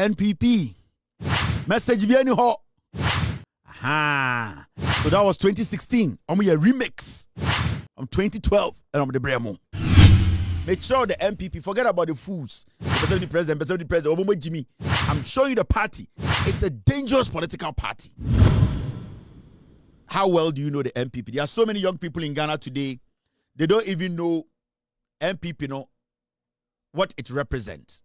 NPP. Message be any ho. Aha. So that was 2016. I'm a remix. I'm 2012 and I'm the Bremo. Make sure the MPP, forget about the fools. The president, Jimmy. I'm showing you the party. It's a dangerous political party. How well do you know the MPP? There are so many young people in Ghana today. They don't even know MPP, what it represents.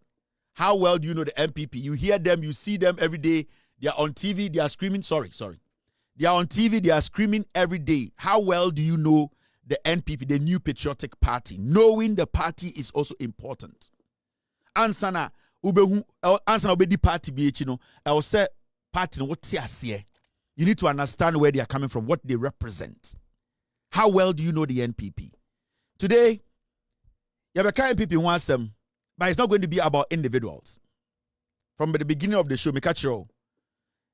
How well do you know the MPP? You hear them, you see them every day. They are on TV, they are screaming. Sorry. They are on TV, they are screaming every day. How well do you know the NPP, the New Patriotic Party? Knowing the party is also important. Ansana obedi party BH, I will say party what you need to understand where they are coming from, what they represent. How well do you know the NPP? Today, Yabaka NPP wants them, but it's not going to be about individuals. From the beginning of the show,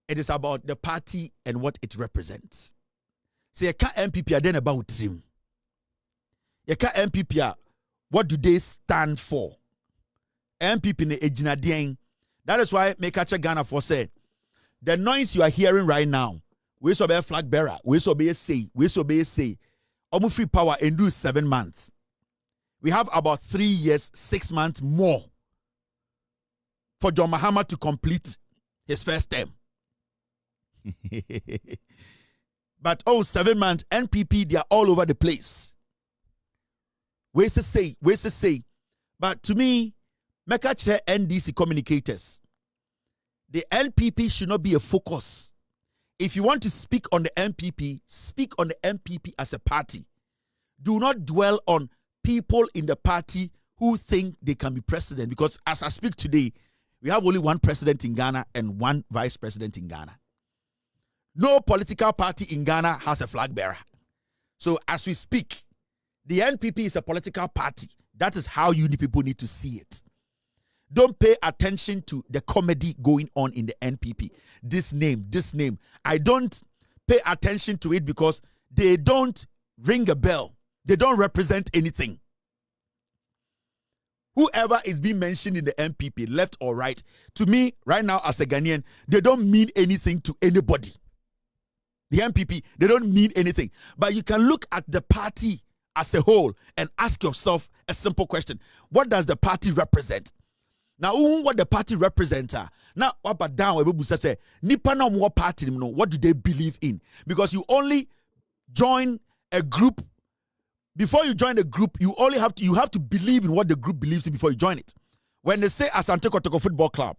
it is about the party and what it represents. So Yaka NPP are then about him. Yaka NPP, what do they stand for? NPP ne ejinadien. That is why Mekacha Ghana for say the noise you are hearing right now, we so be a flag bearer, we so be a say, almost free power and do 7 months. We have about 3 years, 6 months more for John Mahama to complete his first term. But 7 months, NPP, they are all over the place. Where's the say? But to me, Magraheb NDC communicators, the NPP should not be a focus. If you want to speak on the NPP, speak on the NPP as a party. Do not dwell on people in the party who think they can be president, because as I speak today, we have only one president in Ghana and one vice president in Ghana. No political party in Ghana has a flag bearer. So as we speak, the NPP is a political party. That is how you people need to see it. Don't pay attention to the comedy going on in the NPP. This name. I don't pay attention to it because they don't ring a bell. They don't represent anything. Whoever is being mentioned in the NPP, left or right, to me, right now as a Ghanaian, they don't mean anything to anybody. The NPP, they don't mean anything. But you can look at the party as a whole and ask yourself a simple question. What does the party represent? Now, what the party represents now, up and down, say, Nipa na more party, what do they believe in? Because you only join a group. Before you join a group, you have to believe in what the group believes in before you join it. When they say Asante Kotoko Football Club,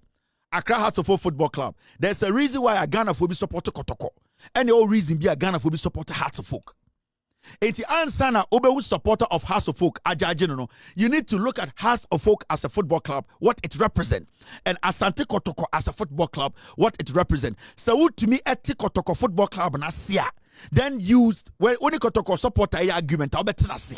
Accra Hearts of Oak Football Club, there's a reason why a Ghana will be supported Kotoko. And the whole reason be a Ghana will be supported Hearts of Oak. Enti ansana obewu supporter of Hearts of Oak no. You need to look at Hearts of Oak as a football club, what it represents, and Asante Kotoko as a football club, what it represents. So to me, eti Kotoko Football Club na sia. Then used when only Kotoko supporter argument I'll bet na see.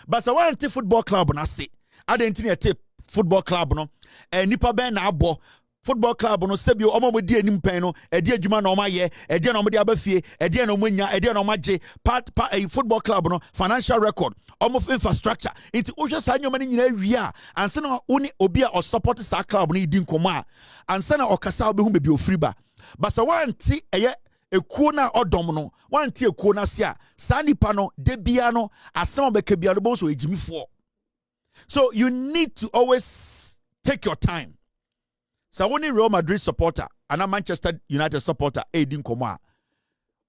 But so one football club na see. I didn't football club no. Nipa ben na abo. Football club no sebio omo mo di anim pen no e di adwuma na omo ye e di na omo di abafie e di na omo nya e di na omo age part a football club no financial record omo infrastructure into ohwe sa nyoma ni nyina wi a anse na oni obi a o support sa club no di nkomo a anse na okasa obehu bebi ofiri ba basa wanti eye ekuo na odom no wanti ekuo na se a sa nipa no de bia no asem obeka bia no bo so ejimifo. So you need to always take your time. So when Real Madrid supporter and a Manchester United supporter, Edin Koma,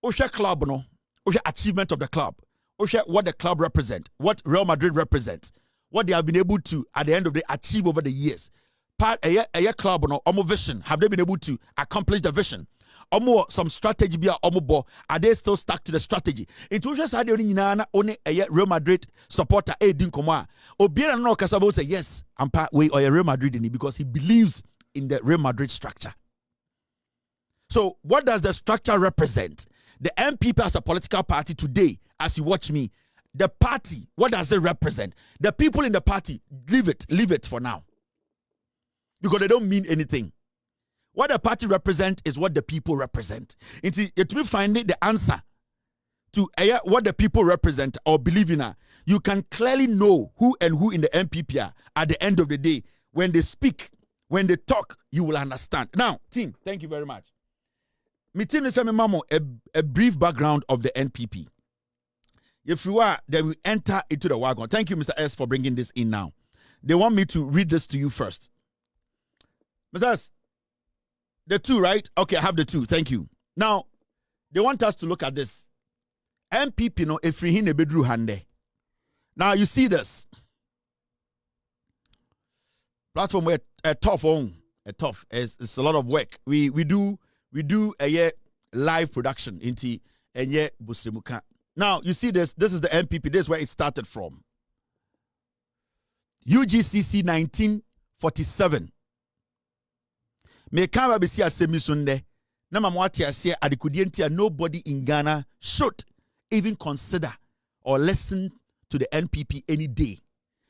Osha club no, Osha achievement of the club, Osha what the club represents, what Real Madrid represents, what they have been able to at the end of the day achieve over the years. Part a club no, omo vision, have they been able to accomplish the vision? Omo some strategy be omo bo, are they still stuck to the strategy? It was just only a Real Madrid supporter Edin Koma. Obiera no Kasabo say yes, I'm part way or a Real Madrid in it because he believes in the Real Madrid structure. So what does the structure represent? The MPP as a political party today, as you watch me, the party, what does it represent? The people in the party, leave it for now. Because they don't mean anything. What the party represents is what the people represent. It will find the answer to what the people represent or believe in. You can clearly know who in the MPP are at the end of the day when they speak. When they talk, you will understand. Now, team, thank you very much. Me team is a brief background of the NPP. If you are, then we enter into the wagon. Thank you, Mr. S, for bringing this in now. They want me to read this to you first. Mr. S, the two, right? Okay, I have the two. Thank you. Now, they want us to look at this. MPP no efrihin ebedru hande. Now you see this platform where a tough. It's a lot of work. We do a live production into a busrimuka. Now you see this. This is the MPP. This is where it started from. UGCC 1947. Me kama besi asemi sunde. Na mamwati ase adikudientia nobody in Ghana should even consider or listen to the NPP any day.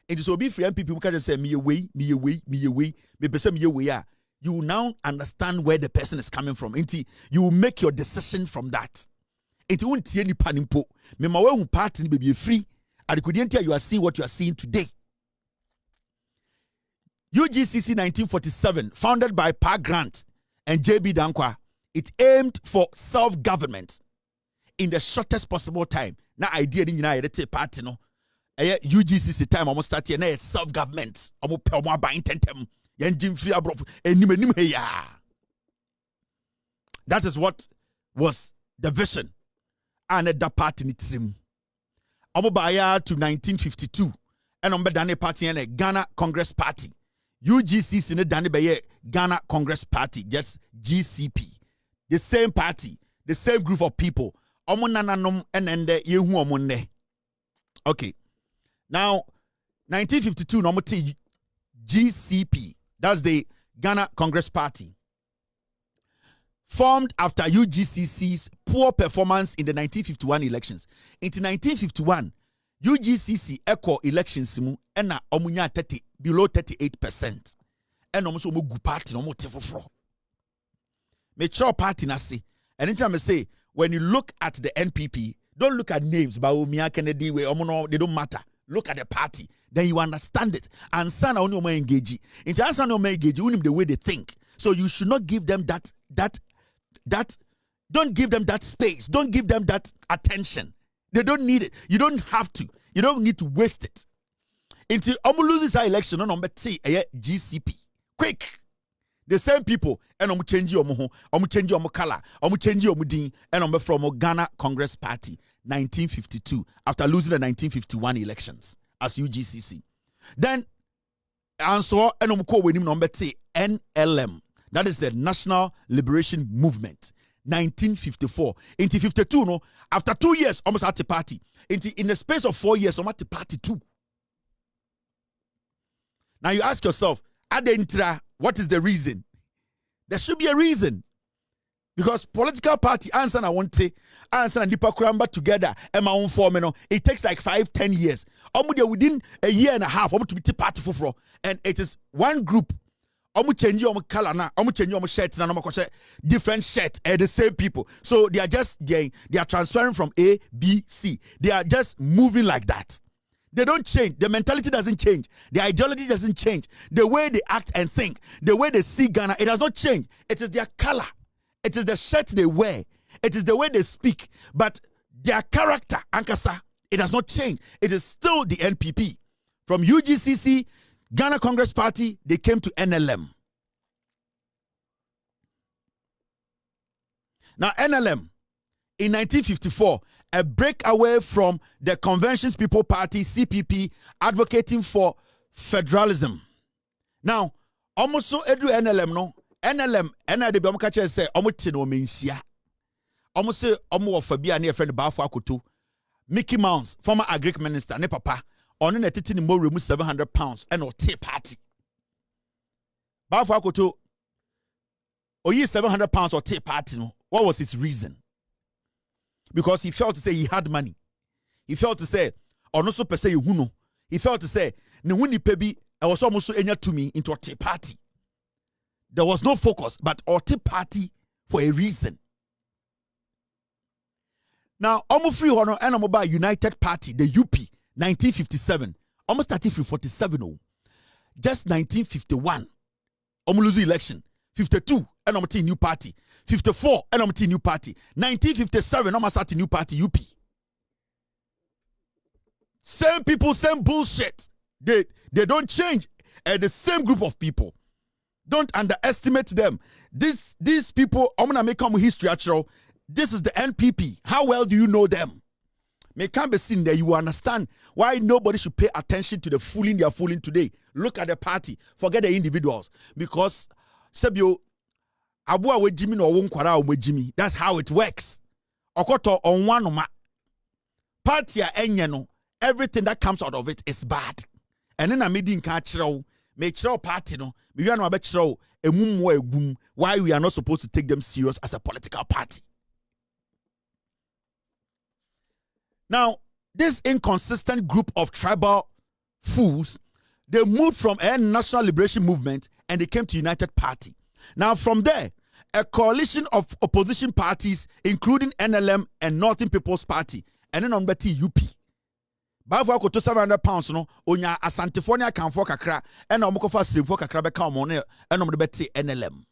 It is so be free NPP. We can just say me away. You will now understand where the person is coming from. You will make your decision from that. It won't see any panimpo. Me mawe party be free. Adikudientia you are seeing what you are seeing today. UGCC 1947, founded by Pa Grant and JB Dankwa, it aimed for self-government in the shortest possible time. Now idea in United Party no. UGCC time almost start here. Now self-government. Almost buying tentem. That is what was the vision. And that party needs him. Almost by to 1952. And on the party and Ghana Congress Party. UGCC ne dane beye Ghana Congress Party, just GCP. The same party, the same group of people. Okay. Now, 1952, no GCP. That's the Ghana Congress Party. Formed after UGCC's poor performance in the 1951 elections. Into 1951, UGCC echo elections ena omunya 30 below 38%. And almost omu gu party no mo tefofro. Mature party na say. Anytime I say when you look at the NPP, don't look at names. Bawumia Kennedy we omono they don't matter. Look at the party, then you understand it. And son only omo engage. Into answer no engage, unim the way they think. So you should not give them that. Don't give them that space. Don't give them that attention. They don't need it. You don't have to. You don't need to waste it. Until Omu loses our election, no number T, GCP. Quick. The same people, and Omu change your moho, Omu change your color, Omu change your din, and Omu from Ghana Congress Party, 1952, after losing the 1951 elections as UGCC. Then, answer, and Omu ko wenim number T, NLM. That is the National Liberation Movement. 1954. Into 52, no, after 2 years, almost at the party. In the space of 4 years, almost at the party too. Now you ask yourself, Adentra, what is the reason? There should be a reason. Because political party, answer I want to answer and Nipa Kuramba together, and my own form, it takes like 5-10 years. Within a year and a half, to be party for, and it is one group. Omu change your color na, omu change your shirt na, omu koche different shirt, the same people. So they are just they are transferring from A, B, C. They are just moving like that. They don't change. The mentality doesn't change. The ideology doesn't change. The way they act and think, the way they see Ghana, it does not change. It is their color. It is the shirt they wear. It is the way they speak. But their character, Ankasa, it does not change. It is still the NPP. From UGCC, Ghana Congress Party, they came to NLM. Now, NLM, in 1954, a breakaway from the Conventions People Party, CPP, advocating for federalism. Now, almost so edu NLM, no? NLM, NLM, I'm catching say, Omutino Minsia. Almost say, Omo of Fabia near friend Bafo Akutu. Mickey Mouse, former agric minister, ne papa. On a titin more remove £700 and or tea party. Bafo Akoto, or ye £700 or tea party. No? What was his reason? Because he felt to say he had money. He felt to say, or no so per se huno. He felt to say, ne wuni pebi, I was almost so enya to me into a tea party. There was no focus, but a tea party for a reason. Now, almost free honor and mobile United Party, the UP. 1957, almost 47. Oh. Just 1951, lose election. 52 and I'm new party. 54 and I'm new party. 1957 I'm start a new party UP. Same people, same bullshit. They don't change. The same group of people. Don't underestimate them. These people, I'm gonna make them history actual. This is the NPP. How well do you know them? May can't be seen there. You understand why nobody should pay attention to the fooling they are fooling today. Look at the party. Forget the individuals. Because Sebio Abua we Jimmy no wonkwara we Jimmy. That's how it works. Okoto on one ma party no. Everything that comes out of it is bad. And then I made in catchrow, make sure party no, we are not show a mum why we are not supposed to take them serious as a political party. Now, this inconsistent group of tribal fools, they moved from a national liberation movement and they came to United Party. Now, from there, a coalition of opposition parties, including NLM and Northern People's Party, and then on Betty UP. Bafo akoto 700 pounds no onya asantefo ne akanfo kakra e na omokofa sremfo kakra beka omo ne e no mo de beti NLM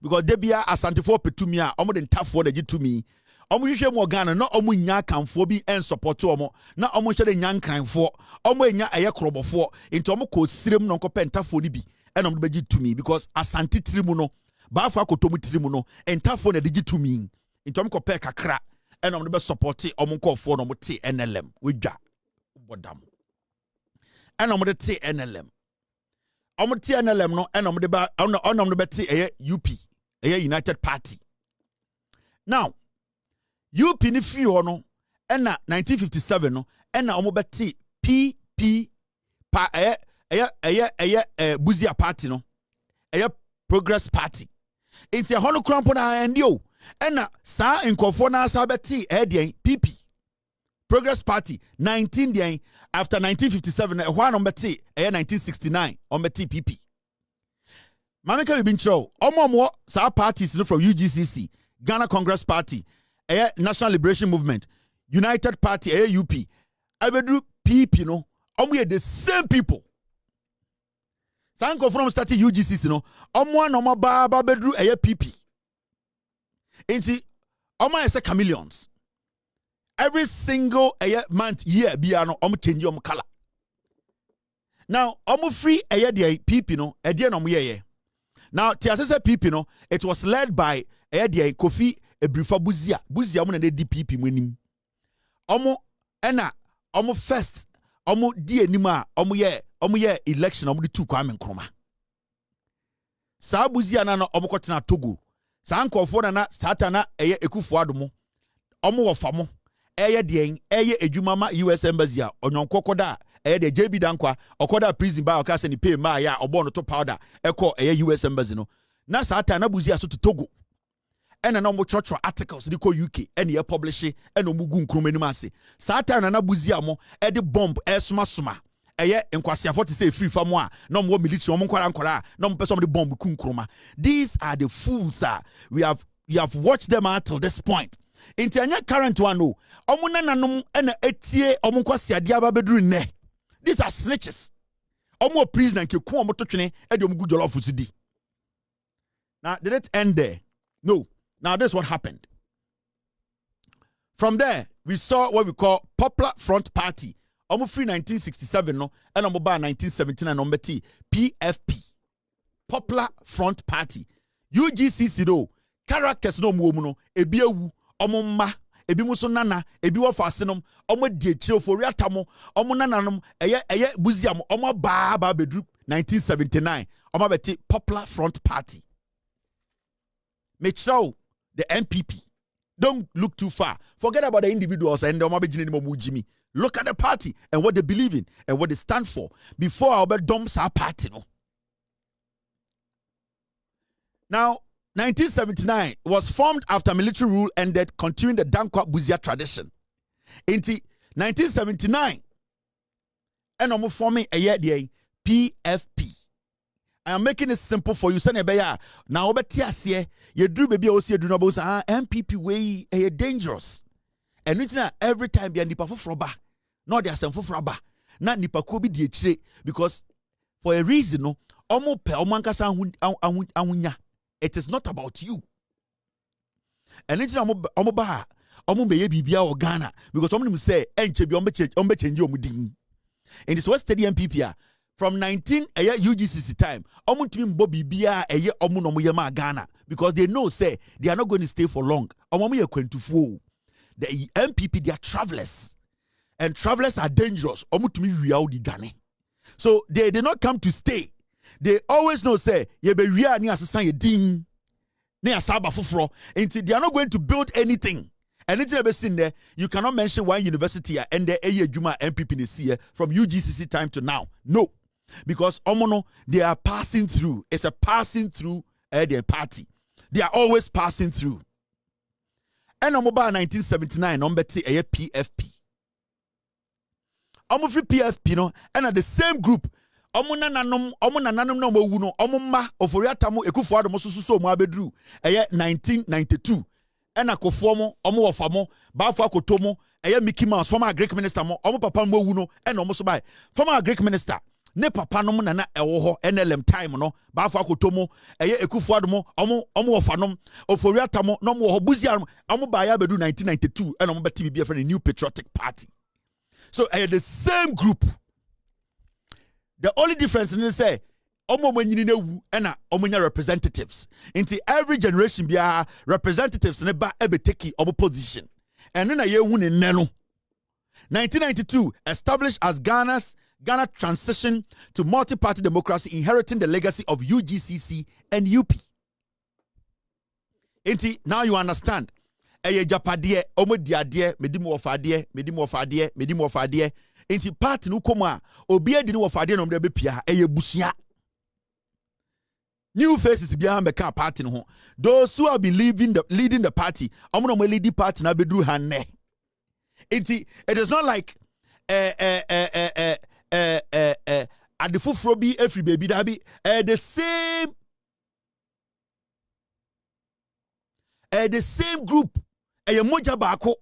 because de bia asantefo petumi a omo de ntafo na gitumi omo hwehwe mo Ghana na omo nya akanfo bi en support omo na omo hwe de nya nkranfo omo enya eye krobofo into omo ko srem no nkopɛ ntafo ni bi e no mo de gitumi because asante tirimu no bafo akoto mu tirimu no ntafo na de gitumi into omo kopɛ kakra e no mo de be support omo nkofo no mo te NLM wedwa Bodam. And I'm the T NLM. I'm the NLM no, and I'm the betty a UP, a United Party. Now, UP ni free no, and 1957 no, and I'm betty PP pa Buzia Party no, a Progress Party. It's a hono crampona and yo, and sa in Kofona Sabeti, PP. Progress Party 19 day after 1957 one on Betty 1969 on Betty PP. Mameka we been show omo sa parties from UGCC, Ghana Congress Party, National Liberation Movement, United Party UP. Abedu PP no omo the same people. Sanko from starting UGCC no omo no ba bedru PP. Enti omo is chameleons. Every single month, year, biano, change color. Now, free PP no, ye. Now, Tiasese PP no, it was led by Kofi Ebrifa Buzia. Buzia mo na de PP mwenim. First, di enima, ye election, di tu Kwame Nkrumah. Sa Buzia na kotina Togo. Sa ankofo na satana Ekufuado mo. Wofamo. Ejumama US Embassy onyonko koda de JB Dankwa okoda prison ba okase ni pay ma ya obo to powder eko US Embassy no na sata na buzi aso to Togo ena na mo church articles ni ko UK ena ye publish ena mo gu nkroma ni ase sata na buzi amo de bomb soma enkwase afo te say free fam a na mo military mo nkwara na mo person de bomb ku nkroma. These are the fools we have watched them until this point. Inti anya current one no omo nananom na etie omo kwase ade ababeduru ne. These are snitches. Omo prisoner nke ku omo totwene e de omo gu jollof di. Now did it end there? No. Now this is what happened. From there we saw what we call Popular Front Party. Omo free 1967 no and omo ba 1979 no mbeti PFP. Popular Front Party. UGCC no characters no mu no ebi ewu omo mma ebi muso nana ebi wo fasenom omo die Cheerful riatamo omo nananom eye buziam omo ba bedru 1979 omo beti Popular Front Party. Make sure the NPP don't look too far. Forget about the individuals and omo be jinni mo Jimmy. Look at the party and what they believe in and what they stand for before our dumps our party no. Now 1979 was formed after military rule ended, continuing the Dankwa Buzia tradition. Into 1979, and I'm forming a year PFP. I am making it simple for you. Now, you do baby also do not MPP way dangerous. And it's not every time be nipa for froba. No, they are some for froba. Not nipa kobi di because for a reason no omo pe omo ankasa ahunya. It is not about you. And it's omo ba omo beye bibia o Ghana because omo say enche bi omo change omo din. In this West Stadium MPP from 19 UGCC time omo timi mbo bibia eye omo no mo yema Ghana because they know say they are not going to stay for long. Omo ye kwentufuo. The MPP, they are travelers. And travelers are dangerous. So they did not come to stay. They always know, say, they are not going to build anything. Anything ever seen there, you cannot mention one university and the Juma MPP from UGCC time to now. No. Because Omono, they are passing through. It's a passing through their party. They are always passing through. And I'm about 1979, number T, a PFP. I'm free PFP, no, and at the same group, Omunanum no wuno, Omuma, Oforiatamu, Ekufuado Mosuso, Mabedru, a 1992. And a Kofomo, Omo of Famo, Bafwa Kotomo, a Mickey Mouse, former Greek minister, Omo Papa Wuno, and almost by former Greek minister. Ne papa no na ewo NLM time no ba fa kotomo eye ekufuadomo omo ofanom oforiatamo no mo hobuzia omo ba ya bedu 1992 and omo beti bibia for the New Patriotic Party. So the same group. The only difference is say omo manyini na wu na omo nya representatives. Into every generation bia representatives ne ba ebeteki omo position. And na ye hu ne no. 1992 established as Ghana transition to multi-party democracy, inheriting the legacy of UGCC and UP. Now you understand. Eye japadie, omo diadie, medimo ofadie. Inti party no koma, obie di no ofadie no mde bepia, eye busia. New faces behind the car party no. Those who have been leading the party, omo no lead the party na bedru hanne. It is not like at the fufrobi every baby dabi the same group moja bako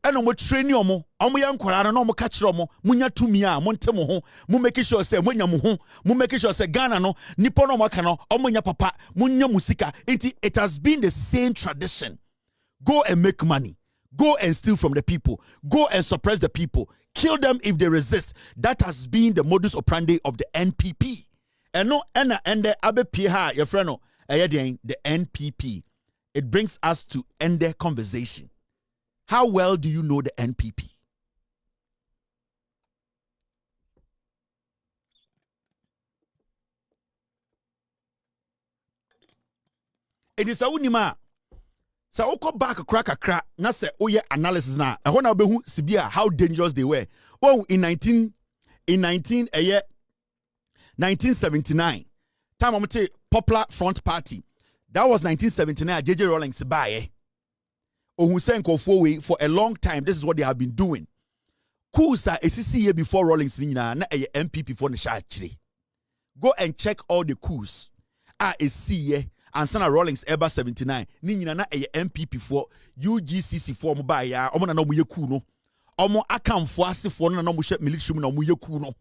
and omo training omo yankwara no omo catch omo munya tumi a monte mo ho mu make sure say munya mo ho mu make sure say Ghana no nipo no maka no omo nya papa munya musika. It has been the same tradition. Go and make money. Go and steal from the people. Go and suppress the people. Kill them if they resist. That has been the modus operandi of the NPP. And no, and the Abe Piha, your friend, the NPP. It brings us to end the conversation. How well do you know the NPP? It is a unima. So I go back a crack. Na say oye analysis na. I want to be sibia how dangerous they were. Oh, in 1979, time I'm say Popular Front Party. That was 1979. JJ Rawlings buy. Oh, who sent for a long time. This is what they have been doing. Coups are ACC before Rawlings na MPP for the shachri. Go and check all the coups. ACC. And Sana Rawlings ever 79. Nina na MPP for UGCC for mobile ya. Omo na no muye ku no. Omo akam for ase for na no mu she military no muye ku no.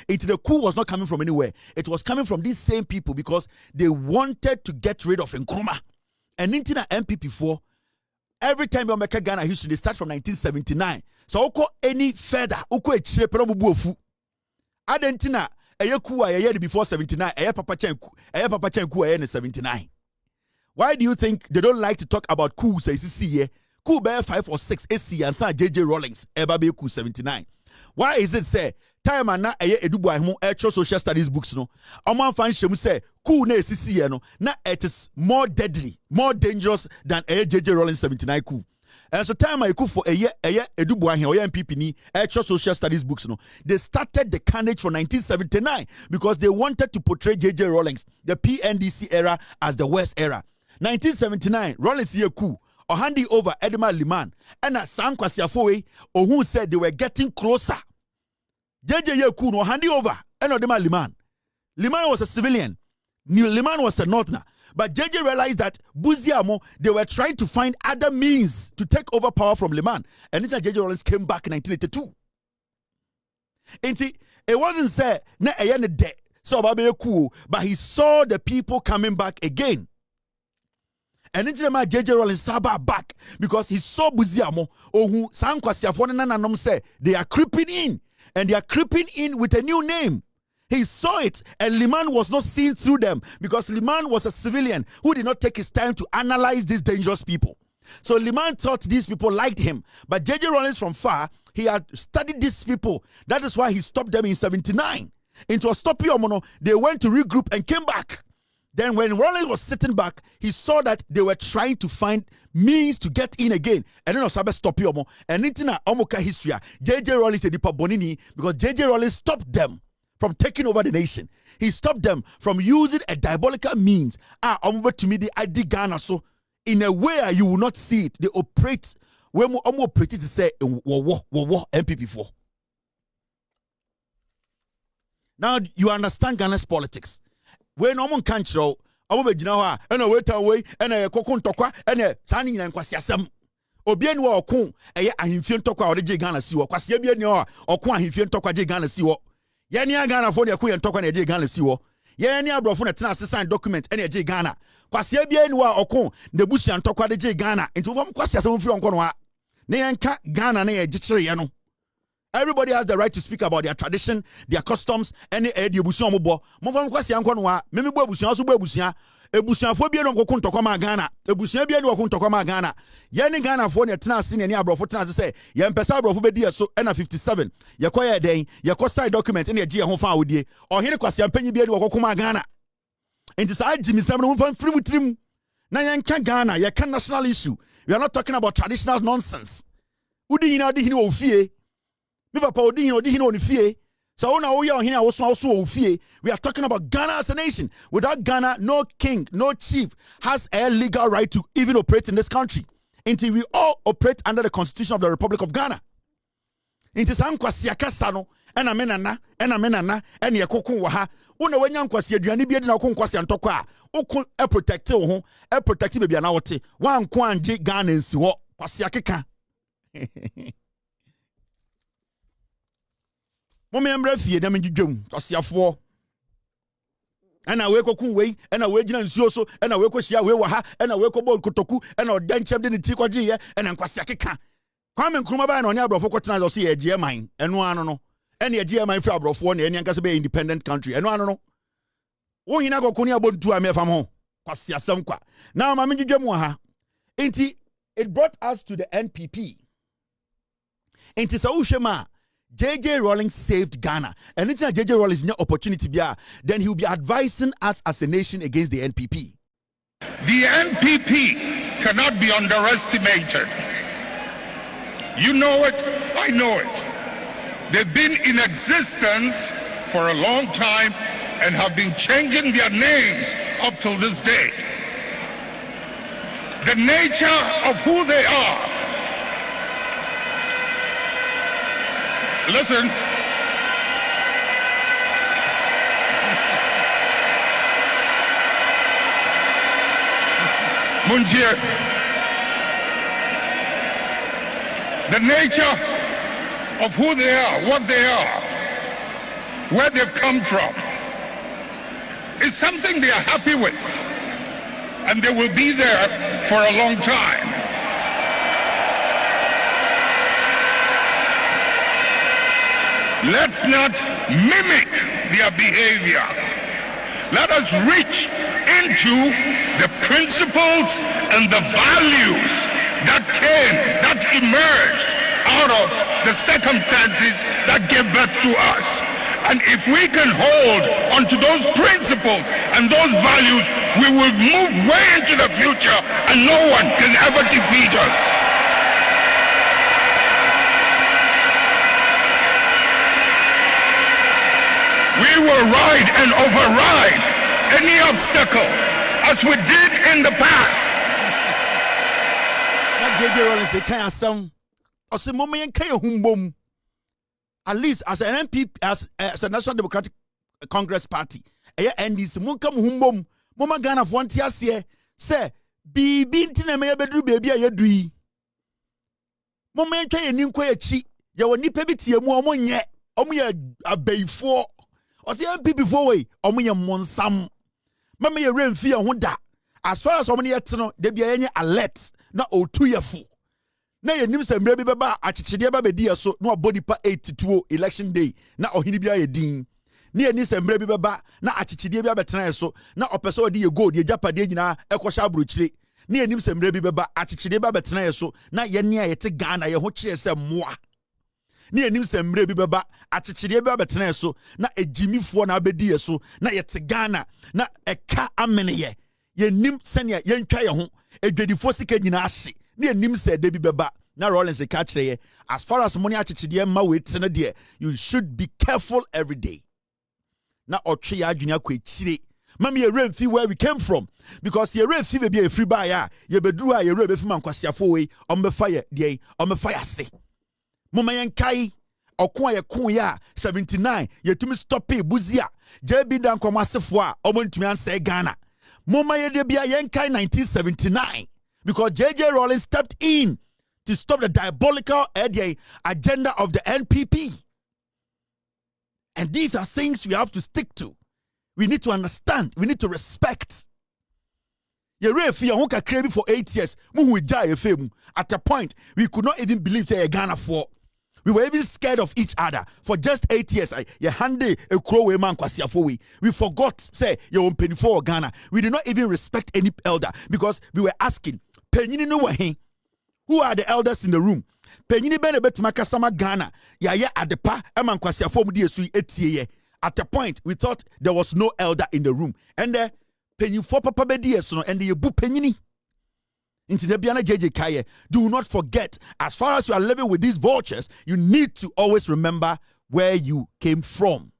The coup was not coming from anywhere. It was coming from these same people because they wanted to get rid of Nkrumah. And into MPP for every time you make Ghana history, they start from 1979. So oko any further, oko e chire pero bubu ofu. Adentina eye coup a before 79. Eye Papa Chen coup in 79. Why do you think they don't like to talk about coups? Coup bear 5 or 6 AC and San JJ Rawlings eba be coup 79. Why is it say time and na edubu ahmo social studies books no? Oman fan shemu say coup na ACC no na it is more deadly, more dangerous than JJ Rawlings 79 coup. And so time I coup for edubu ahmo MPP ni social studies books no. They started the carnage for 1979 because they wanted to portray JJ Rawlings, the PNDC era, as the worst era. 1979, Rawlings ye coup, or handing over Edema Liman, and at San Kwasiafoe, or who said they were getting closer. JJ ye coup no handing over, and Edema Liman. Liman was a civilian, Liman was a northerner, but JJ realized that Buziamo, they were trying to find other means to take over power from Liman, and then JJ Rawlings came back in 1982. It wasn't said, na de So Babe cool, but he saw the people coming back again. And it's my JJ Rollins Saba back because he saw Buziamo or who Sankwasiafon say they are creeping in, and they are creeping in with a new name. He saw it, and Liman was not seen through them because Liman was a civilian who did not take his time to analyze these dangerous people. So Liman thought these people liked him, but JJ Rollins from far, he had studied these people. That is why he stopped them in 79. Into a stopiomono, they went to regroup and came back. Then when Rollins was sitting back, he saw that they were trying to find means to get in again. And then Osabe stopiomo. And in Omoka history, JJ Rollins said bonini because JJ Rollins stopped them from taking over the nation. He stopped them from using a diabolical means. To me, the ID Ghana so in a way you will not see it. They operate when we operate to say MPP4. Now you understand Ghana's politics. When no one can show, I will be now and a wait away and a cocoon tokwa and a signing and quasiasam. Obien wa okun, a himfian tokwa or the Ghana see or quasiabian or quan himfian tokwa Ghana see what. Yania Ghana for the Queen tokwa and a Ghana see what. Yania bro for a signed document and a Ghana. Quasiabian wa okun, the bush and tokwa the Ghana into one quasiasam from Conwa. Neanka Ghana ne a jitriano. Everybody has the right to speak about their tradition, their customs, any ebusia mobo. Mofam kwasi ankonwa, meme bo ebusia so bo ebusia. Ebusia fo bia no kokon tokoma Ghana. Ebusia bia no kokon tokoma Ghana. Ye ni Ghana fo ne tena ase ne abrofo tena se ye mpesa abrofo be die so na 57. Ye koye den, ye ko side document ne ye gi ye ho fa awodie. Ohene kwasi ampanyi bia ni kokoma Ghana. Enti sa agimi sam no mfam firi mutrim. Na ye nka Ghana, ye kan national issue. We are not talking about traditional nonsense. Udi hina di hini wo fie. Papa on fie. So now we are here also fie. We are talking about Ghana as a nation. Without Ghana, no king, no chief has a legal right to even operate in this country until we all operate under the Constitution of the Republic of Ghana. Inti sankwasi akasano ena menana ena yekoko waha. Una wenya nkwasi aduane bi de na nkwasi antoko a okun e protect wo ho e protect be bia na wote wan ko anje Ghana nsi ho kwasi akeka. Momembre fie na menjidwam osiafo ena we kokun we ena we gina nsuo so ena we kohia we wa ha ena we kobol kotoku ena odanchem de ne ti kwaje ye ena nkwase akeka kwame nkruma ba na oni abrofo kotena zo se ye gie man eno ano no ena ye gie man fra abrofo na eni ankase be independent country eno ano no wo hina kokuni abontu amefam ho kwase asem kwa na ma menjidwam ha enti it brought us to the NPP enti sa uhwema JJ Rollins saved Ghana. And it's JJ Rollins no opportunity then he will be advising us as a nation against the NPP. The NPP cannot be underestimated. You know it, I know it. They've been in existence for a long time and have been changing their names up till this day. The nature of who they are. Listen. Munjir. The nature of who they are, what they are, where they've come from, is something they are happy with. And they will be there for a long time. Let's not mimic their behavior. Let us reach into the principles and the values that emerged out of the circumstances that gave birth to us. And if we can hold onto those principles and those values, we will move way into the future and no one can ever defeat us. We will ride and override any obstacle as we did in the past. At least as an MP, as a National Democratic Congress Party, NDC, Munkam Humbom, Mama Ghana Fontias here, say, be bintin a bedru baby a yadri. Momenta a new quay chi, ya were nippebiti a more yet, a bay for. Or the MPP for way, or me a monsam. Mamma, you rain fear who da. As far as how many yet no, there be any alert, not 2 year full. Na ye nim se mrebi beba achichide ba bedi so no body pa 82 election day na ohini bia ye din na ye ni se mrebi beba na achichide bia betena so na opeso odi ye gold ye japade nyina ekosha abrochire na ye nim se mrebi beba achichide bia betena so na ye ne ye te Ghana ye ho kire se moa na ye nim se mrebi beba achichide bia betena so na ejimifo na abedi so na ye te Ghana na eka amene ye nim sene ye ntwa ye ho edwedifo sika nyina ahye na nim said Debbie Beba na Rollins a catch there. As far as money achichide ma wait na there, you should be careful every day. Na otwe ya adwenya kwa chire. Mama ye rain fee where we came from because ye rain fee be a free buy ya. Ye bedru a ye rain be fi man kwasiafo we on be fire dey on be fire se. Mama yen kai okon ye kon ya 79 ye tumi stop e buzia. JB dan komasefo a omontumi anse Ghana. Mama ye de bia yen kai 1979. Because J.J. Rawlings stepped in to stop the diabolical agenda of the NPP. And these are things we have to stick to. We need to understand. We need to respect. For 8 years. At a point, we could not even believe that Ghana for. We were even scared of each other. For just 8 years, we forgot, say, you're penny for Ghana. We did not even respect any elder because we were asking, who are the elders in the room? Penyini bene makasama Ghana. Ya adepa eman kwasiafo mu die sui etie. At the point we thought there was no elder in the room. And the penyifo papa be die so no and the bu penyini. Into the biana JJ Kaye. Do not forget, as far as you are living with these vultures, you need to always remember where you came from.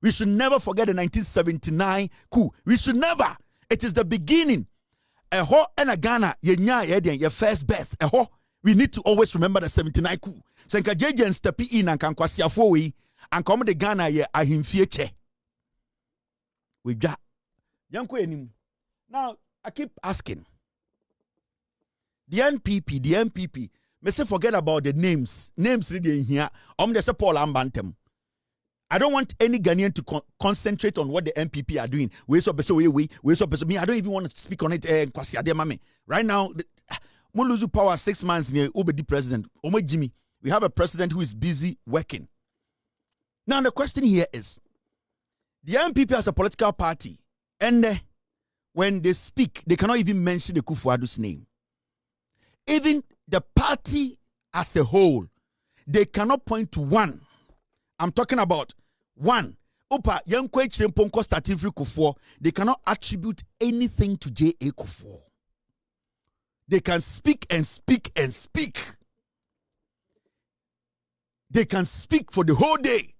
We should never forget the 1979 coup. We should never. It is the beginning. Eho and a Ghana, your first birth. Eho, we need to always remember the 79 coup. Senka JJ and step in and can kwasiafo and come to Ghana ye ahimfieche. We got now. I keep asking the NPP. Me say forget about the names. Names read in here. They say Paul Ambantem. I don't want any Ghanaian to concentrate on what the NPP are doing. We so me. I don't even want to speak on it. Right now, we lose power 6 months near Obedi president. Jimmy. We have a president who is busy working. Now the question here is, the NPP as a political party, and when they speak, they cannot even mention the Kufuor's name. Even the party as a whole, they cannot point to one. I'm talking about one. Opa, Yankwe Chimponko starting free Kufuor, they cannot attribute anything to J.A. Kufuor. They can speak and speak and speak. They can speak for the whole day.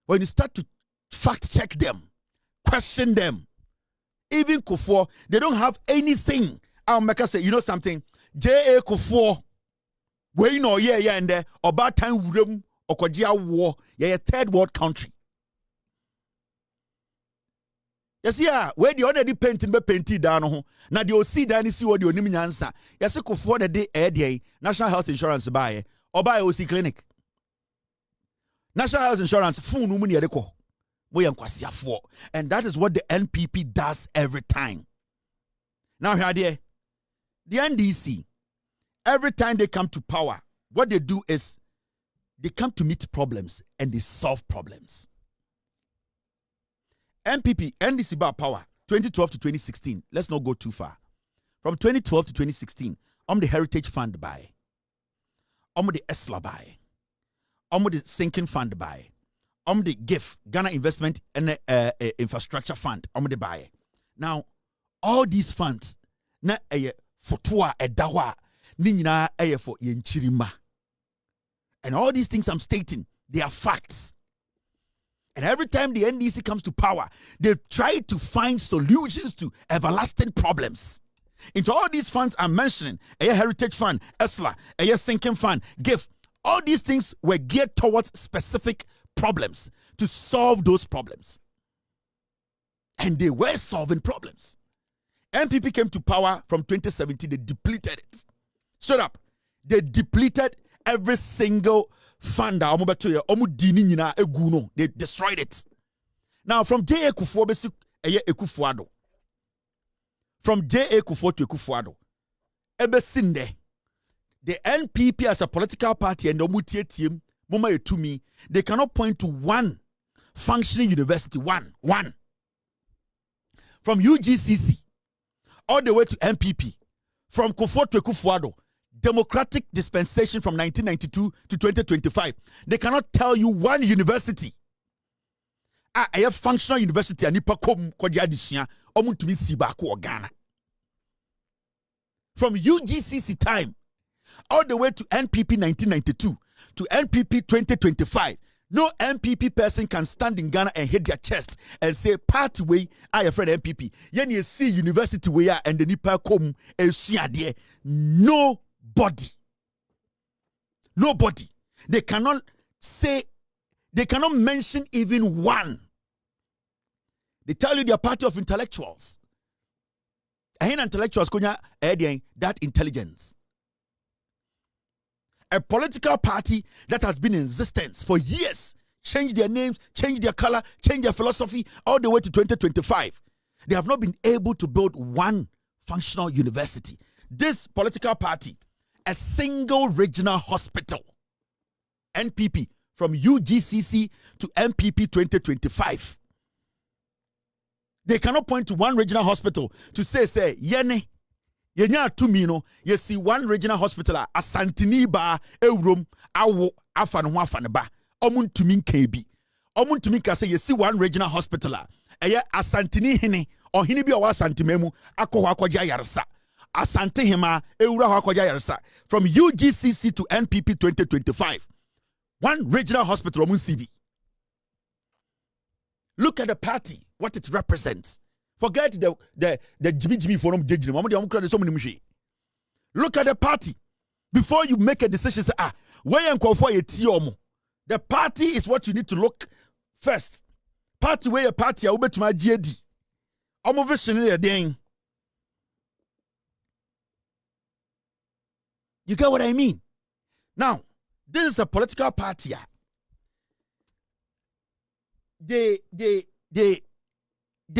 When you start to fact check them, question them, even Kufuor, they don't have anything. I'll make us say, you know something? J.A. Kufuor, we know, yeah, and there, about time room. Okodia war, a third world country. Yes, yeah, where the already painting be painted down. Now the OC dan see what the only answer. Yes, go for the day National Health Insurance buy or buy OC clinic. National Health Insurance full no money adeko. And that is what the NPP does every time. Now here the NDC, every time they come to power, what they do is they come to meet problems and they solve problems. NPP, NDC bar power, 2012 to 2016. Let's not go too far. From 2012 to 2016, the Heritage Fund buy. The ESLA buy. The Sinking Fund buy. The GIF, Ghana Investment and Infrastructure Fund, the buy. Now, all these funds, na for tua edawa, ninyina for yenchirima. And all these things I'm stating, they are facts. And every time the NDC comes to power, they try to find solutions to everlasting problems. Into all these funds I'm mentioning, a Heritage Fund, ESLA, a Sinking Fund, GIF, all these things were geared towards specific problems to solve those problems. And they were solving problems. NPP came to power from 2017, they depleted it. Straight up, they depleted every single fund omo beto ye omo di ni nyina egu no, they destroyed it. Now from J.A. Kufuor besi eye Ekufuado. From J.A. Kufuor to Ekufuado. Ebesinde. The NPP as a political party and the team, Moma Etumi, they cannot point to one functioning university. One. From UGCC all the way to NPP. From Kufuor to Ekufuado. Democratic dispensation from 1992 to 2025. They cannot tell you one university. I have functional university and nipa kom kwadia disia omutumi si ba ko Ghana. From UGCC time all the way to NPP 1992 to NPP 2025, no NPP person can stand in Ghana and hit their chest and say party way I afraid NPP. Yen you see university way and the nipa kom esuade. Nobody. They cannot say. They cannot mention even one. They tell you they are party of intellectuals. And intellectuals that intelligence. A political party that has been in existence for years, change their names, change their color, change their philosophy, all the way to 2025. They have not been able to build one functional university. This political party, a single regional hospital, NPP, from UGCC to MPP 2025. They cannot point to one regional hospital to say, yene, yenya tumino, you see one regional hospital, a Santini ba, Eurum, awo, afan ba, omun tumin kebi. Omun tumin ka say, you see one regional hospital, a Santini hine, or hinibi awa Santimemu, ako wakwaja yarsa. Asante hima, eura wakwaja yarsa. From UGCC to NPP 2025. One regional hospital, CB. Look at the party, what it represents. Forget the Jimmy forum judging. Look at the party. Before you make a decision, say, where you call for a tiomo. The party is what you need to look first. Party where a party, I will bet to my GD. I'm over thing. You get what I mean? Now, this is a political party. They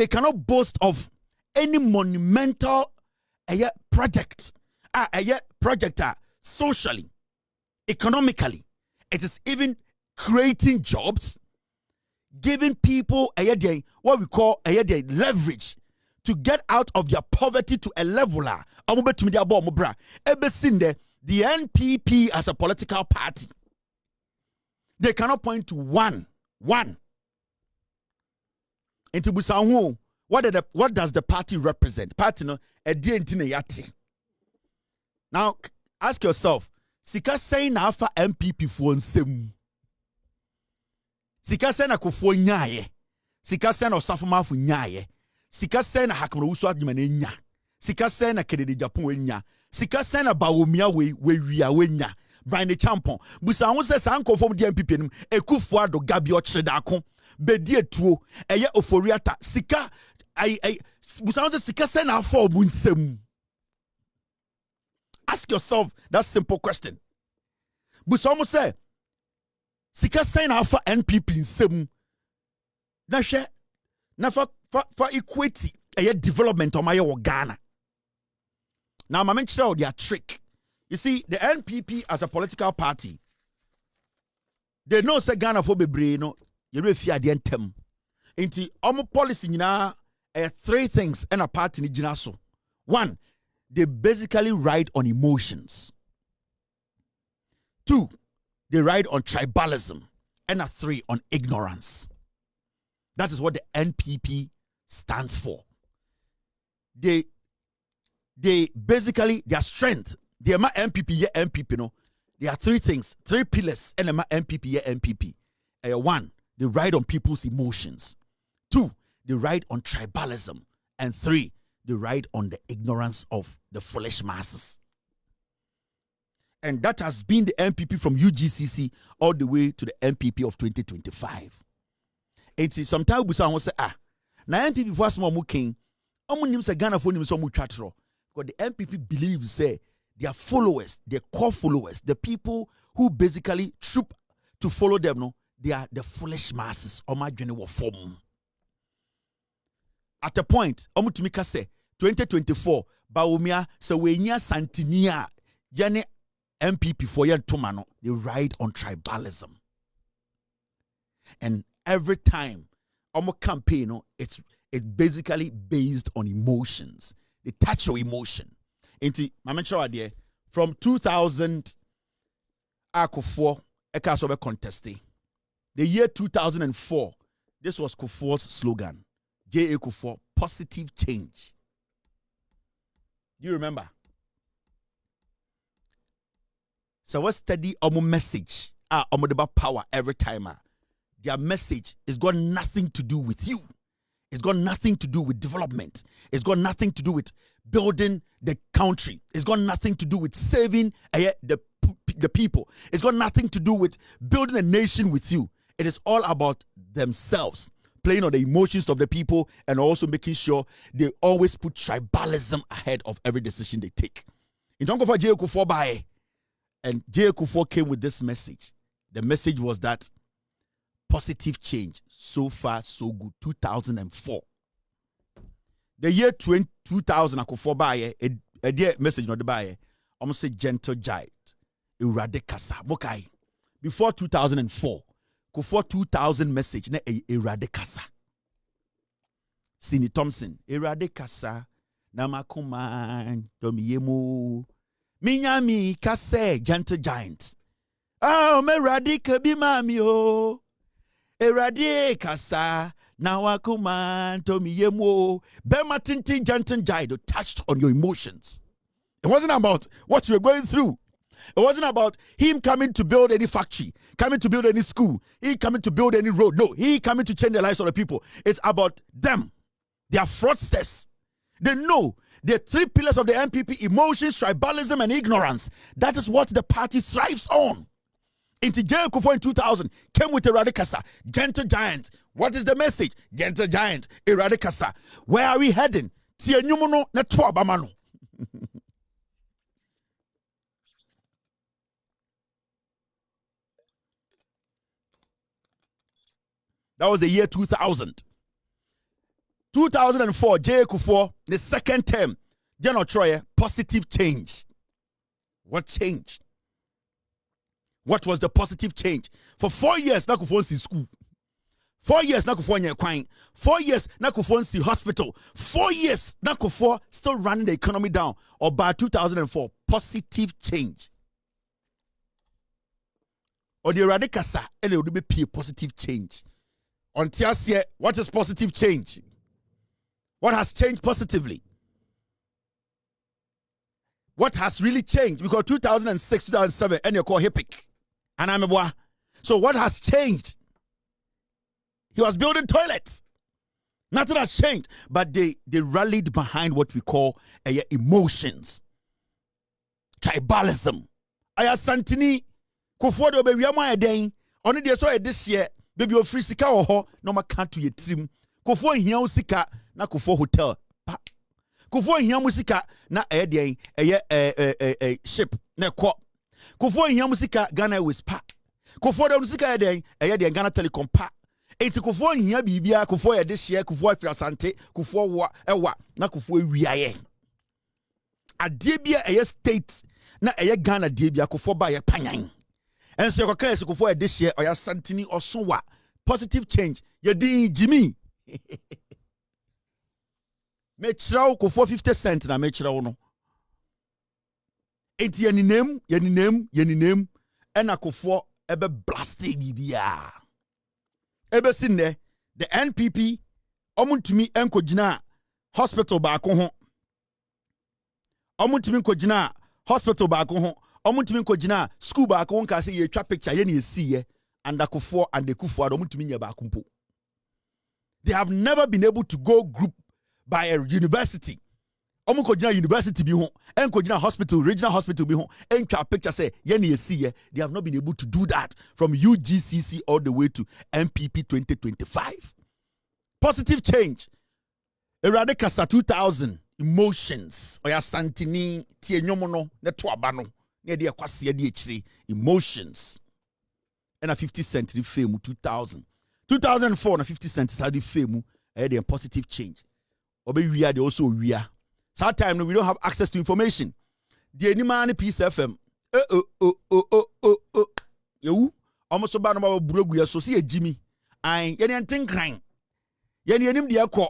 cannot boast of any monumental project. Socially, economically. It is even creating jobs, giving people what we call leverage to get out of their poverty to a leveler. The NPP as a political party, they cannot point to one. Into Busanwo, what does the party represent? Party no a yati. Now ask yourself, sika say na afa MPP for nsem. Sika say na kofo nyaaye. Sika say na osafoma fu nyaaye. Sika say na hakmro wusu adwuma na nya. Sika say na kedede Agyapong nya. Sika say na Bawumia we nya. Brian the Champon. Busanwo say sanko from the MPP nim Ekufuado gabi ochredako. Bedie tuo eye oforiata sika busanwo say sika say na afọ obunsem. Ask yourself that simple question. Busanwo say sika say na afọ NPP nsem. Na hwe na fa equity eye development o maye wo Ghana. Now my mention their trick. You see, the NPP as a political party, they know say Ghana for bebre no, you refi ade entem. Inti omo policy nyina three things and a party ni gyina so. One, they basically ride on emotions. Two, they ride on tribalism. And three, on ignorance. That is what the NPP stands for. They basically, their strength, they are MPP, MPP, no. There are three things, three pillars, and MPP, MPP. One, they ride on people's emotions. Two, they ride on tribalism. And three, they ride on the ignorance of the foolish masses. And that has been the MPP from UGCC all the way to the MPP of 2025. And see, sometimes we say, now MPP for small muking, nim say Ghana for nim so much chatro. Because the MPP believes, say, their followers, their core followers, the people who basically troop to follow them, no, they are the foolish masses. Form. At a point, Omutumika say 2024, Bawumia, so Wenya Santinia, Jenny MPP for your Tomano, they ride on tribalism. And every time, Omo campaign, no, it's basically based on emotions. They touch your emotion. From 2000, Akufo, Ekasobe contesting. The year 2004, this was Kufuor's slogan. J.A. Kufuor, positive change. Do you remember? So what study omo message? Omo deba power every time. Their message has got nothing to do with you. It's got nothing to do with development. It's got nothing to do with building the country. It's got nothing to do with saving the people. It's got nothing to do with building a nation with you. It is all about themselves, playing on the emotions of the people and also making sure they always put tribalism ahead of every decision they take. In terms of J.A. Kufuor bae, and J.A. Kufuor came with this message. The message was that positive change. So far, so good. 2004. The year 2000, Kufuor bae, a dear message not the bae. Almost say gentle giant. Eradicasa. Mokai. Before 2004, Kufuor 2000 message na eradicasa. Sini Thompson. Eradicasa. Namakuman. Tomiyemu. Minyami kase gentle giant. Oh, me radika bimami o. Eradicasa. Nawakuman tomiyemu. Bema tinti gentle giant touched on your emotions. It wasn't about what you were going through. It wasn't about him coming to build any factory, coming to build any school, he coming to build any road. No, he coming to change the lives of the people. It's about them. They are fraudsters. They know the three pillars of the MPP: emotions, tribalism, and ignorance. That is what the party thrives on. Into J.A. Kufuor in 2000 came with Eradicasa, gentle giant. What is the message? Gentle giant, Eradicasa. Where are we heading? Tienyumuno na tuabamano. That was the year 2000. 2004, J.A. Kufuor, the second term, General Troye, positive change. What changed? What was the positive change? For 4 years, na Kufuor in school. 4 years, na Kufuor in Kwang. 4 years, na Kufuor in hospital. 4 years, na Kufuor still running the economy down. Or by 2004, positive change. Or the Radicasa, and it would be positive change. On Tiasie, what is positive change? What has changed positively? What has really changed? Because 2006, 2007, and you call HIPIC. And I'm a boy. So what has changed? He was building toilets. Nothing has changed. But they rallied behind what we call emotions. Tribalism. Aya Santini, Kufuor do be wiama eden. Only they saw this year. Baby o free sika oho no ma kan to ye trim. Kufuor hia sika na Kufuor hotel. Kufuor hia musika na den ship na ko. Kufuor hia musika Ghana Airways pa. Kufuor dem sika den Ghana Telecom pa. Enti Kufuor hia bibia Kufuor ye de share Kufuor afri asante Kufuor wa ewa na Kufuor wiaye. Ade bia state na Ghana de bia Kufuor ba ye panyan. And so, Kufuor this year, or Santini or Sowa. Positive change. You're doing Jimmy. Metro Kufuor 50 cents na Metro no. Eti yeni name, and a Kufuor ebe blasting bibia. Ebe sinne, the NPP, omuntumi enko jina hospital baako ho. Omuntumi enko jina hospital baako ho. Omuntumi nko jina school baako wonka say ye twa picture ye na esi ye and Kufuor and the Kufuor omuntumi nya baako mpo. They have never been able to go group by a university. Omuko jina university bi ho, enko jina hospital, regional hospital bi ho, entwa picture say ye na esi ye. They have not been able to do that from UGCC all the way to MPP 2025. Positive change. Eradicasa 2000 emotions. Oya Santini tie nyomo no ne to aba no. Emotions. and a 50 cent the fame 2000. 2004 na 50 cents had the fame a positive change. Obe we are also we are. So time we don't have access to information. The any man Peace FM. You almost about no brogu so see Jimmy. I yen think crying. Yen nim de akọ.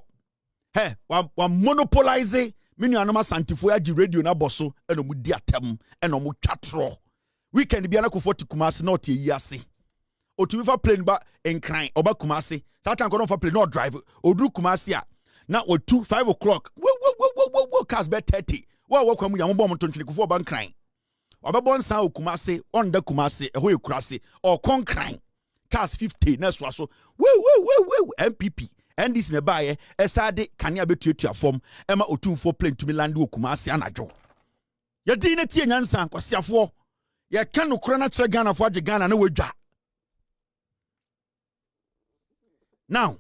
Hey, wa monopolize me nuanoma santifo agi radio na boso eno mu di atem eno mu twatro. Weekend bia na kofo ti Kumasi na otie yi ase. Otumi fa plane ba enkran oba Kumasi. Satan ko no fa plane no drive. Oduru Kumasi a na o 5 o'clock. Wo cars be 30. Wo kwamu ya mo bom tontwene kofo oba nkran. Obebo nsan o Kumasi on the Kumasi e ho ekurase or konkran. Cars 50 na so. MPP NDC ne baye esade kania betuatua fom ema otumfo plane tumi land o Kumasi anajo. Ye din na tie nyansa kwasiafo. Ye ka no kora na kire Ghana fo age Ghana na wadwa. Now,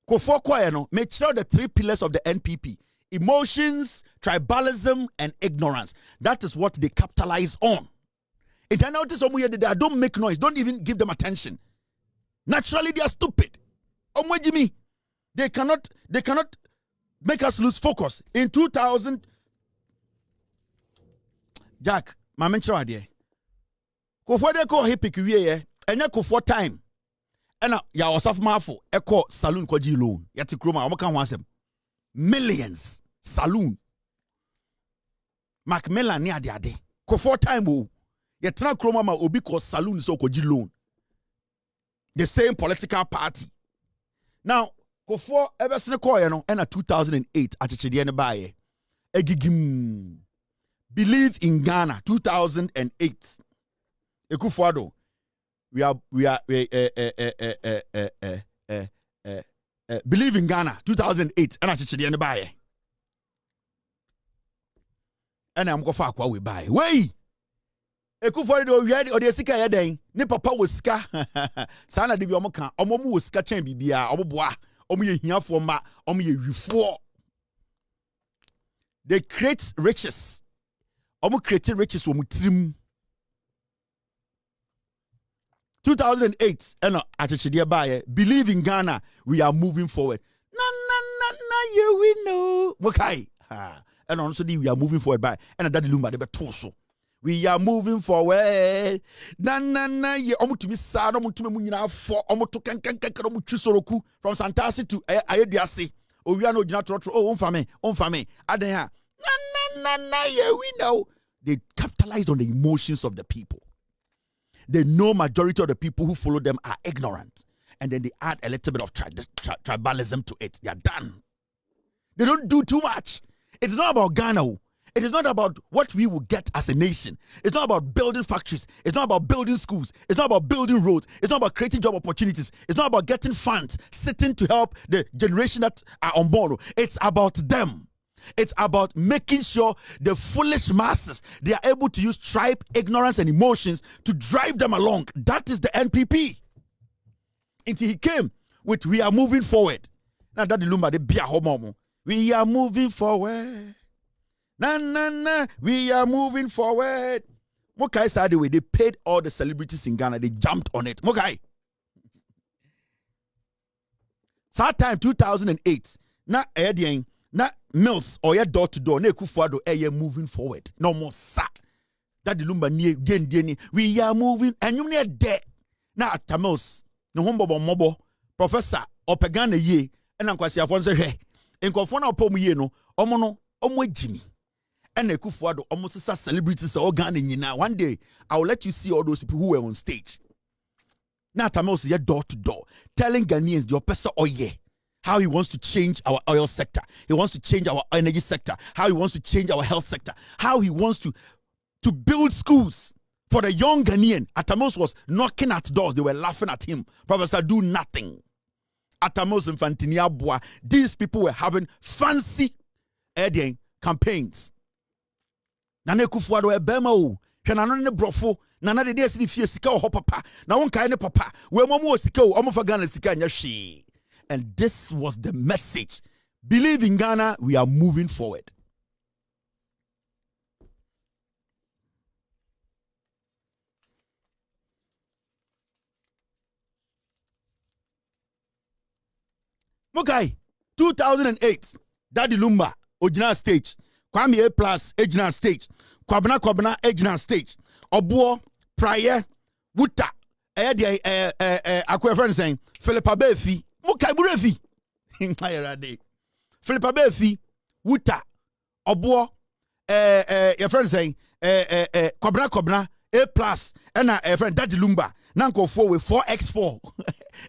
Kofo Kwaye no make sure the 3 pillars of the NPP: emotions, tribalism, and ignorance. That is what they capitalize on. If I notice they don't make noise, don't even give them attention. Naturally, they are stupid. Jimmy, they cannot make us lose focus. In 2000, Jack, my mention idea. Kofo de ko hipikiwe enya Kofo time. Ena ya osaf mafo eko saloon kwaji loan. Yati kroma omo kan ho asem. Millions saloon. Macmillan ni ade. Kofo time o. Yetena kroma ma obi ko saloon so kwaji loan. The same political party. Now, Kofo ebesene koye no ena 2008 achichide ne baye. Egigim. Believe in Ghana 2008. Ekufuado. We believe in Ghana 2008 and achichide ne baye. And I'm go fa akwa we baye. Wey. Ekufuado we o de sika ye den. Ne papa wo sika. Sana de bi omo kan. Omo mu wo sika chen bibia. Omo boa. Omo ye hiafo ma. Omo ye wifo. They create riches. Omo create riches wo mutrim. 2008, achichide baye. Believe in Ghana, we are moving forward. Na, you we know. Okay. And also we are moving forward by. And that Lumba de betoso. We are moving forward. Na, ye omu to be sad, omu to me munina for omu to kan omu chisoroku from Santasi to Ayediasi. Oh, we are no jinatrotro. Oh, on fame. Adeha. Na, ye we know. They capitalized on the emotions of the people. They know majority of the people who follow them are ignorant. And then they add a little bit of tribalism to it. They are done. They don't do too much. It is not about Ghana. It is not about what we will get as a nation. It's not about building factories. It's not about building schools. It's not about building roads. It's not about creating job opportunities. It's not about getting funds, sitting to help the generation that are on board. It's about them. It's about making sure the foolish masses, they are able to use tribe, ignorance, and emotions to drive them along. That is the NPP. Until he came with, we are moving forward. Now that the Lumba, the Bia Homomo. We are moving forward. Na, we are moving forward. Mokai said the way they paid all the celebrities in Ghana, they jumped on it. Mokai. That time, 2008. Na Edian. Na mills or your door to door, ne kufuado moving forward. No more sa. That the Lumba near again, we are moving, and you near there. Na at Tamils, no humbo mobo, Professor Opegana ye, and Unquasia Fonse he. In Confona Pomu ye no, Omono, Omwe Jimmy. And ne kufuado almost sa celebrities all Ghana now. One day I will let you see all those people who were on stage. Na Tamils ye door to door, telling Ghanaians your person oh yeah. How he wants to change our oil sector. He wants to change our energy sector. How he wants to change our health sector. How he wants to build schools for the young Ghanaian. Atamos was knocking at doors. They were laughing at him. Professor, do nothing. Atamos and Fantinia Bois. These people were having fancy campaigns. Nane kufuado ebema o. Hwenano ne brofo. Nana de desi fie sika o papa. Na wonka ne papa. We momo sika o omo fa Ghana sika nya hwe. And this was the message. Believe in Ghana, we are moving forward. Mukai 2008 Daddy Lumba original stage Kwame A plus original stage Kwabena original stage Obuo Prayer Wuta akwa friend saying Philippa Befi Mukai Burefi Philippa Befi Wuta Obuo your friend saying Kwabena A plus and a friend Daddy Lumba Nanko 4 with 4x4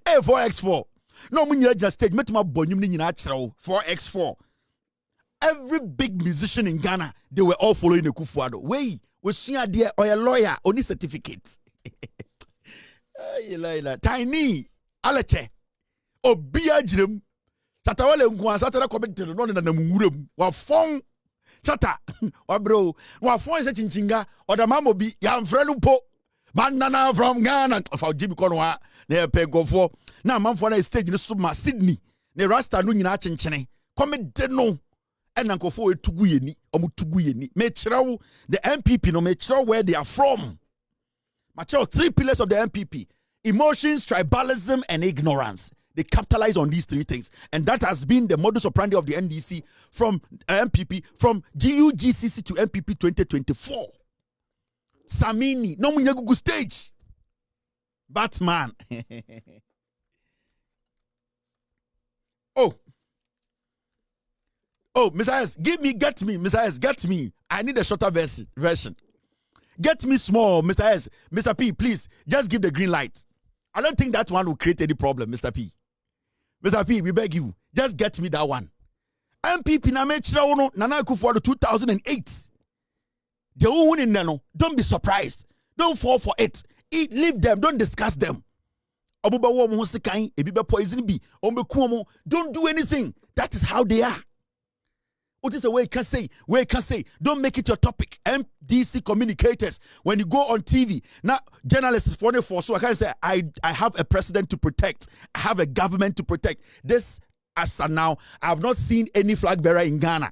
4x4 no mun just stage met my bonum ni nyina 4x4 every big musician in Ghana they were all following the Kufuado we sua there or a lawyer only certificate tiny aleche obia jirem tata wale nkuan satara committee no na namwurem wa fon chata wa bro wa fon se chinchinga oda mamobi ya mfrenu po banana from Ghana for Jimmy Konwa na pegofo na manfo na stage ni suma Sydney ne rasta no nyina chenchene comedy no ena nkofo etugu yeni omutugu yeni me chirawo the MPP no me chirawo where they are from ma chirawo 3 pillars of the MPP: emotions, tribalism and ignorance. They capitalize on these 3 things, and that has been the modus operandi of the NDC from MPP from GUGCC to MPP 2024. Samini no munyagugu stage Batman Mr. S, get me, Mr. S, get me. I need a shorter version. Get me small, Mr. S. Mr. P, please, just give the green light. I don't think that one will create any problem, Mr. P. Mr. P, we beg you, just get me that one. MPP na mechira wono Nana Akufo-Addo 2008. The who in nano, don't be surprised. Don't fall for it. Leave them, don't discuss them. Obuba wo mo sekan, ebibe poison bi, ombe don't do anything. That is how they are. What is the way you can say? Don't make it your topic. MDC communicators, when you go on TV, now journalists for so I can say I have a president to protect. I have a government to protect. This as of now, I have not seen any flag bearer in Ghana.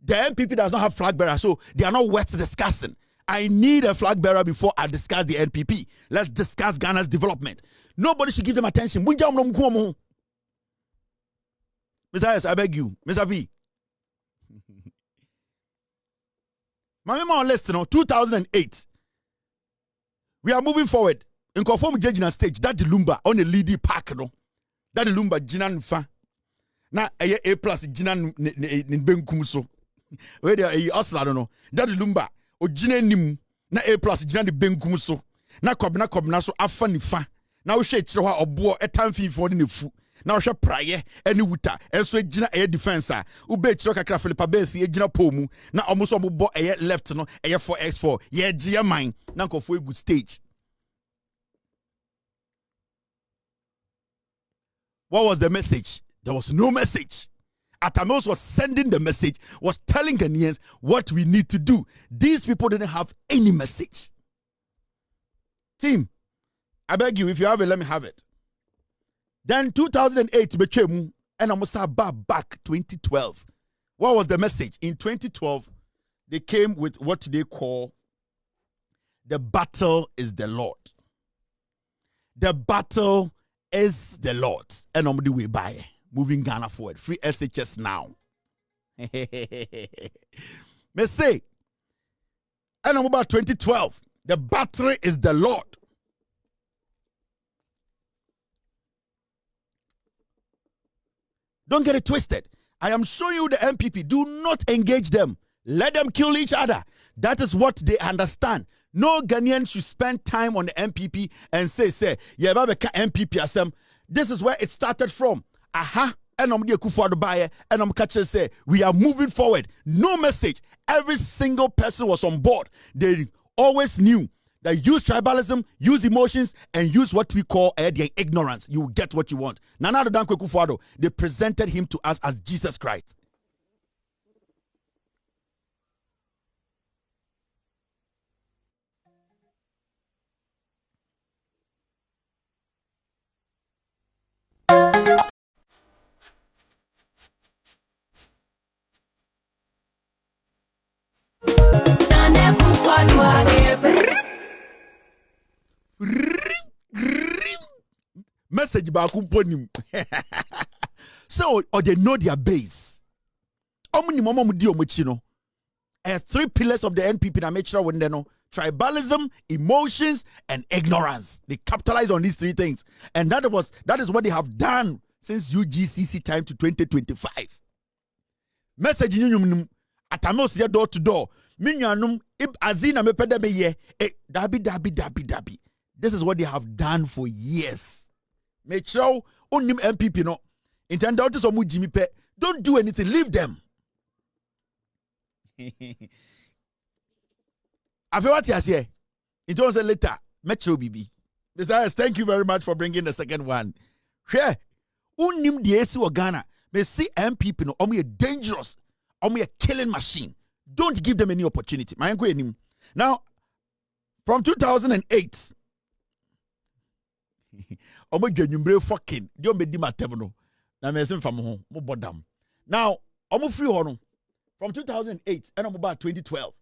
The MPP does not have flag bearer, so they are not worth discussing. I need a flag bearer before I discuss the NPP. Let's discuss Ghana's development. Nobody should give them attention. Mr. S, I beg you, Mr. P. My memo on list, 2008. We are moving forward. In conform judging stage, that the Lumba on the leading park, no. That the Lumba jinan fa. Na A plus jinan in Benkumso. Where they are us, I don't know. That the Lumba o jinan nim na A plus jinan the Benkumso. Na kobna so afani fa. Na we share chwa obo etan fi for the fu. Now she prayer any wuta and so jina air defense ube chiro kakra Philippa Befi jina pomu na almost omo air left no air 4x4 ye gia mine na nkofo good stage. What was the message? There was no message. Atamos was sending the message, was telling Ghanaians what we need to do. These people didn't have any message. Team, I beg you, if you have it, let me have it. Then 2008 became and almost back 2012. What was the message? In 2012, they came with what they call the battle is the Lord. The battle is the Lord. And I'm the way by moving Ghana forward. Free SHS now. Me say, and I'm about 2012. The battle is the Lord. Don't get it twisted. I am showing you the MPP. Do not engage them. Let them kill each other. That is what they understand. No Ghanaian should spend time on the MPP and say, yeah, MPP asem. This is where it started from. Aha. And I'm Akufo-Addo buyer, and I'm catching say we are moving forward. No message. Every single person was on board. They always knew that use tribalism, use emotions, and use what we call the ignorance. You will get what you want. Nana Dankwa Akufo-Addo, they presented him to us as Jesus Christ. Message back. So, or they know their base. Three pillars of the NPP that make sure when they know tribalism, emotions, and ignorance. They capitalize on these three things. And that is what they have done since UGCC time to 2025. Message in atamos ya door to door. Minyanum azina mepeda be ye dabi. This is what they have done for years. Make sure onim MPP no intend out to Jimmy pe. Don't do anything, leave them. What you say? It was a letter. Metro BB. Mr. Thank you very much for bringing the second one. Here, unim diesi Ghana. They see MPP no omu dangerous, omu a killing machine. Don't give them any opportunity. Now, from 2008, omu genyumbre fucking. Dio me di matevno. Na me sem fam ho. Mo bodam. Now, omu free hono. From 2008 and I'm about 2012.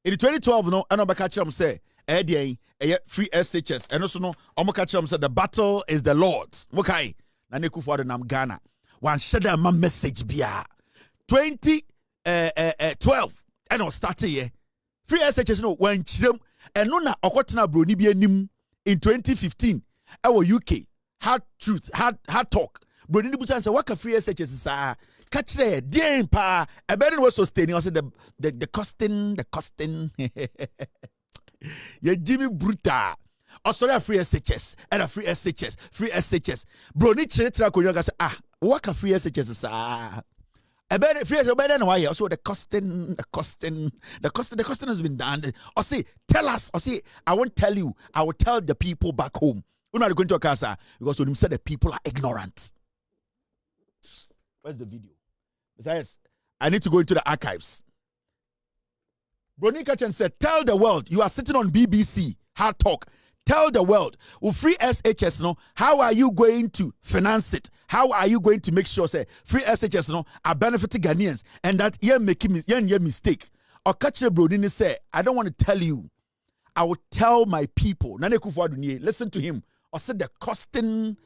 In 2012, no, and I'm catch them say, free SHS. And also no, I'm catch them say the battle is the Lord's. Okay. Na neku for the nam Ghana. One shada my message bia. 2012 and I started here. Free SHS no when chim and no na okotena broni bi anim in 2015. Our UK hard truth, hard talk. Broni ni busa say what ka free SHS is catch there, dear pa. I bet it was sustaining. I said the costing. Yeah, Jimmy Bruta. Oh, sorry, a free SHS and a free SHS. Bro, need to tell you say what a free SHS is I bet it free SHS better than why. Also the costing has been done. Or say, tell us. Or say, I won't tell you. I will tell the people back home. We're not going to a casa because when you said the people are ignorant. Where's the video? Besides, I need to go into the archives. Brony Kachan said, tell the world, you are sitting on BBC, hard talk. Tell the world, with free SHS, no, how are you going to finance it? How are you going to make sure, say, free SHS, no, are benefiting Ghanaians and that you're making a mistake? Or Kachan Brony say, I don't want to tell you. I will tell my people. Listen to him. I said the costing.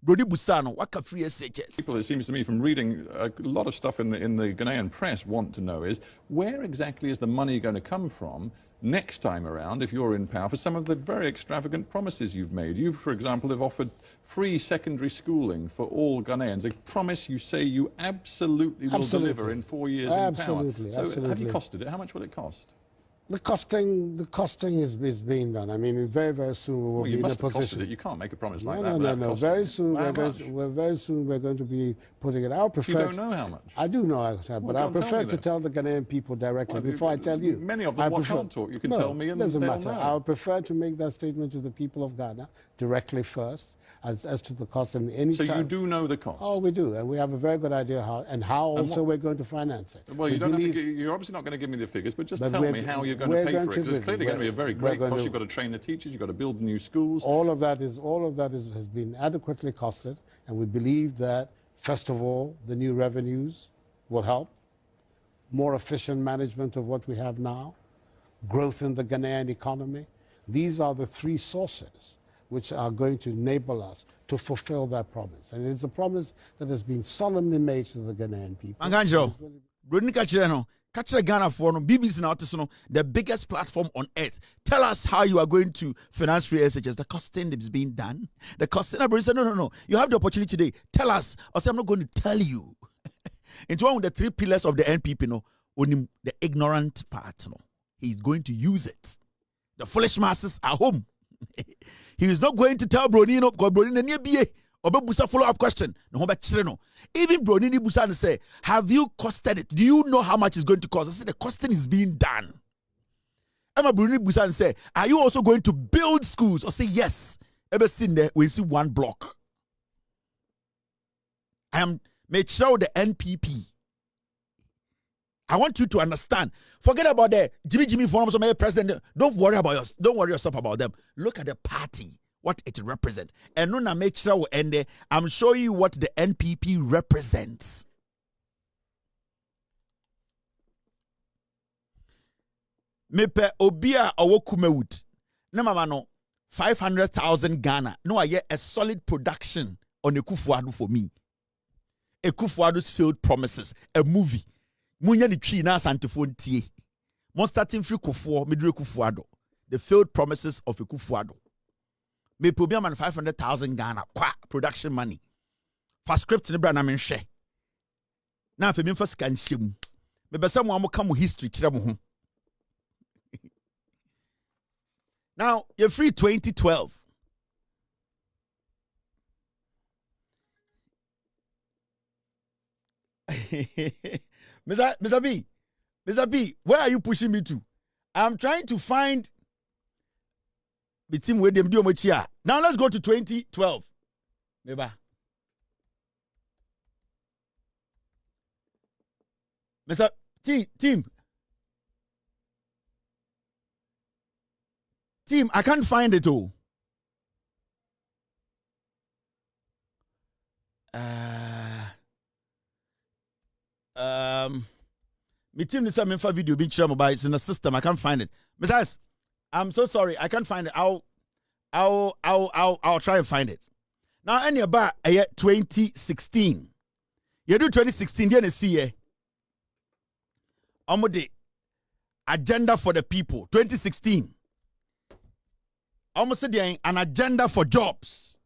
Brody Busano, what can free SHS? People, it seems to me, from reading a lot of stuff in the Ghanaian press, want to know is where exactly is the money going to come from next time around if you're in power for some of the very extravagant promises you've made. You, for example, have offered free secondary schooling for all Ghanaians. A promise you say you absolutely will deliver in 4 years in power. So have you costed it? How much will it cost? The costing is being done. I mean, very, very soon we will be in a position. You can't make a promise like that. No. Very soon we're going to be putting it. I prefer. You don't know how much. I do know, but I prefer to tell the Ghanaian people directly before I tell you. Many of them can't talk. You can tell me, and doesn't matter. Know. I would prefer to make that statement to the people of Ghana directly first, as to the cost and any. So you do know the cost. Oh, we do, and we have a very good idea how also we're going to finance it. Well, you're obviously not going to give me the figures, but just tell me how you're going to pay for it. Because it's clearly going to be a very great cost. You've got to train the teachers. You've got to build new schools. All of that has been adequately costed, and we believe that first of all, the new revenues will help. More efficient management of what we have now, growth in the Ghanaian economy. These are the three sources which are going to enable us to fulfill that promise. And it's a promise that has been solemnly made to the Ghanaian people. Manganjo, Catch Ghana for BBC now to the biggest platform on earth. Tell us how you are going to finance free SHS. The costing is being done. The costing, said, no. You have the opportunity today. Tell us. I say, I'm not going to tell you. It's one of the three pillars of the NPP, only the ignorant part. He's going to use it. The foolish masses are home. He is not going to tell Bronino, because Bronino near BA. Obebusa follow-up question. Even Bronini Busan say, have you costed it? Do you know how much it's going to cost? I said the costing is being done. Emma Bronini Busan say, are you also going to build schools? Or say yes. Ever seen there? We see one block. I am made sure the NPP. I want you to understand. Forget about the Jimmy Forum, president. Don't worry yourself about them. Look at the party. What it represents. And no make sure we end there. I'm showing you what the NPP represents. Mepe obia owokumewood. No mama no 500,000 Ghana. No I get a solid production on the Kufuadu for me. Ekufuado's failed promises, a movie. Munya ni tree na santifon tie. Mon starting free Kufuor, midre Kufuado. The failed promises of Ekufuado. Me probia man 500,000 Ghana kwa production money. For script ni bra na menhwe. Na fe me first kan hyem. Me besa mo amoka mo history kire mo ho. Now, you're free 2012. Mr. B, where are you pushing me to? I'm trying to find the team with them do much here. Now let's go to 2012. Meba. Mr. Team, I can't find it all. My team is some info video being shared mobile. It's in the system. I can't find it. Besides, I'm so sorry. I can't find it. I'll try and find it. Now, any about 2016. You do 2016. You see here. The agenda for the people. 2016. Almost an agenda for jobs.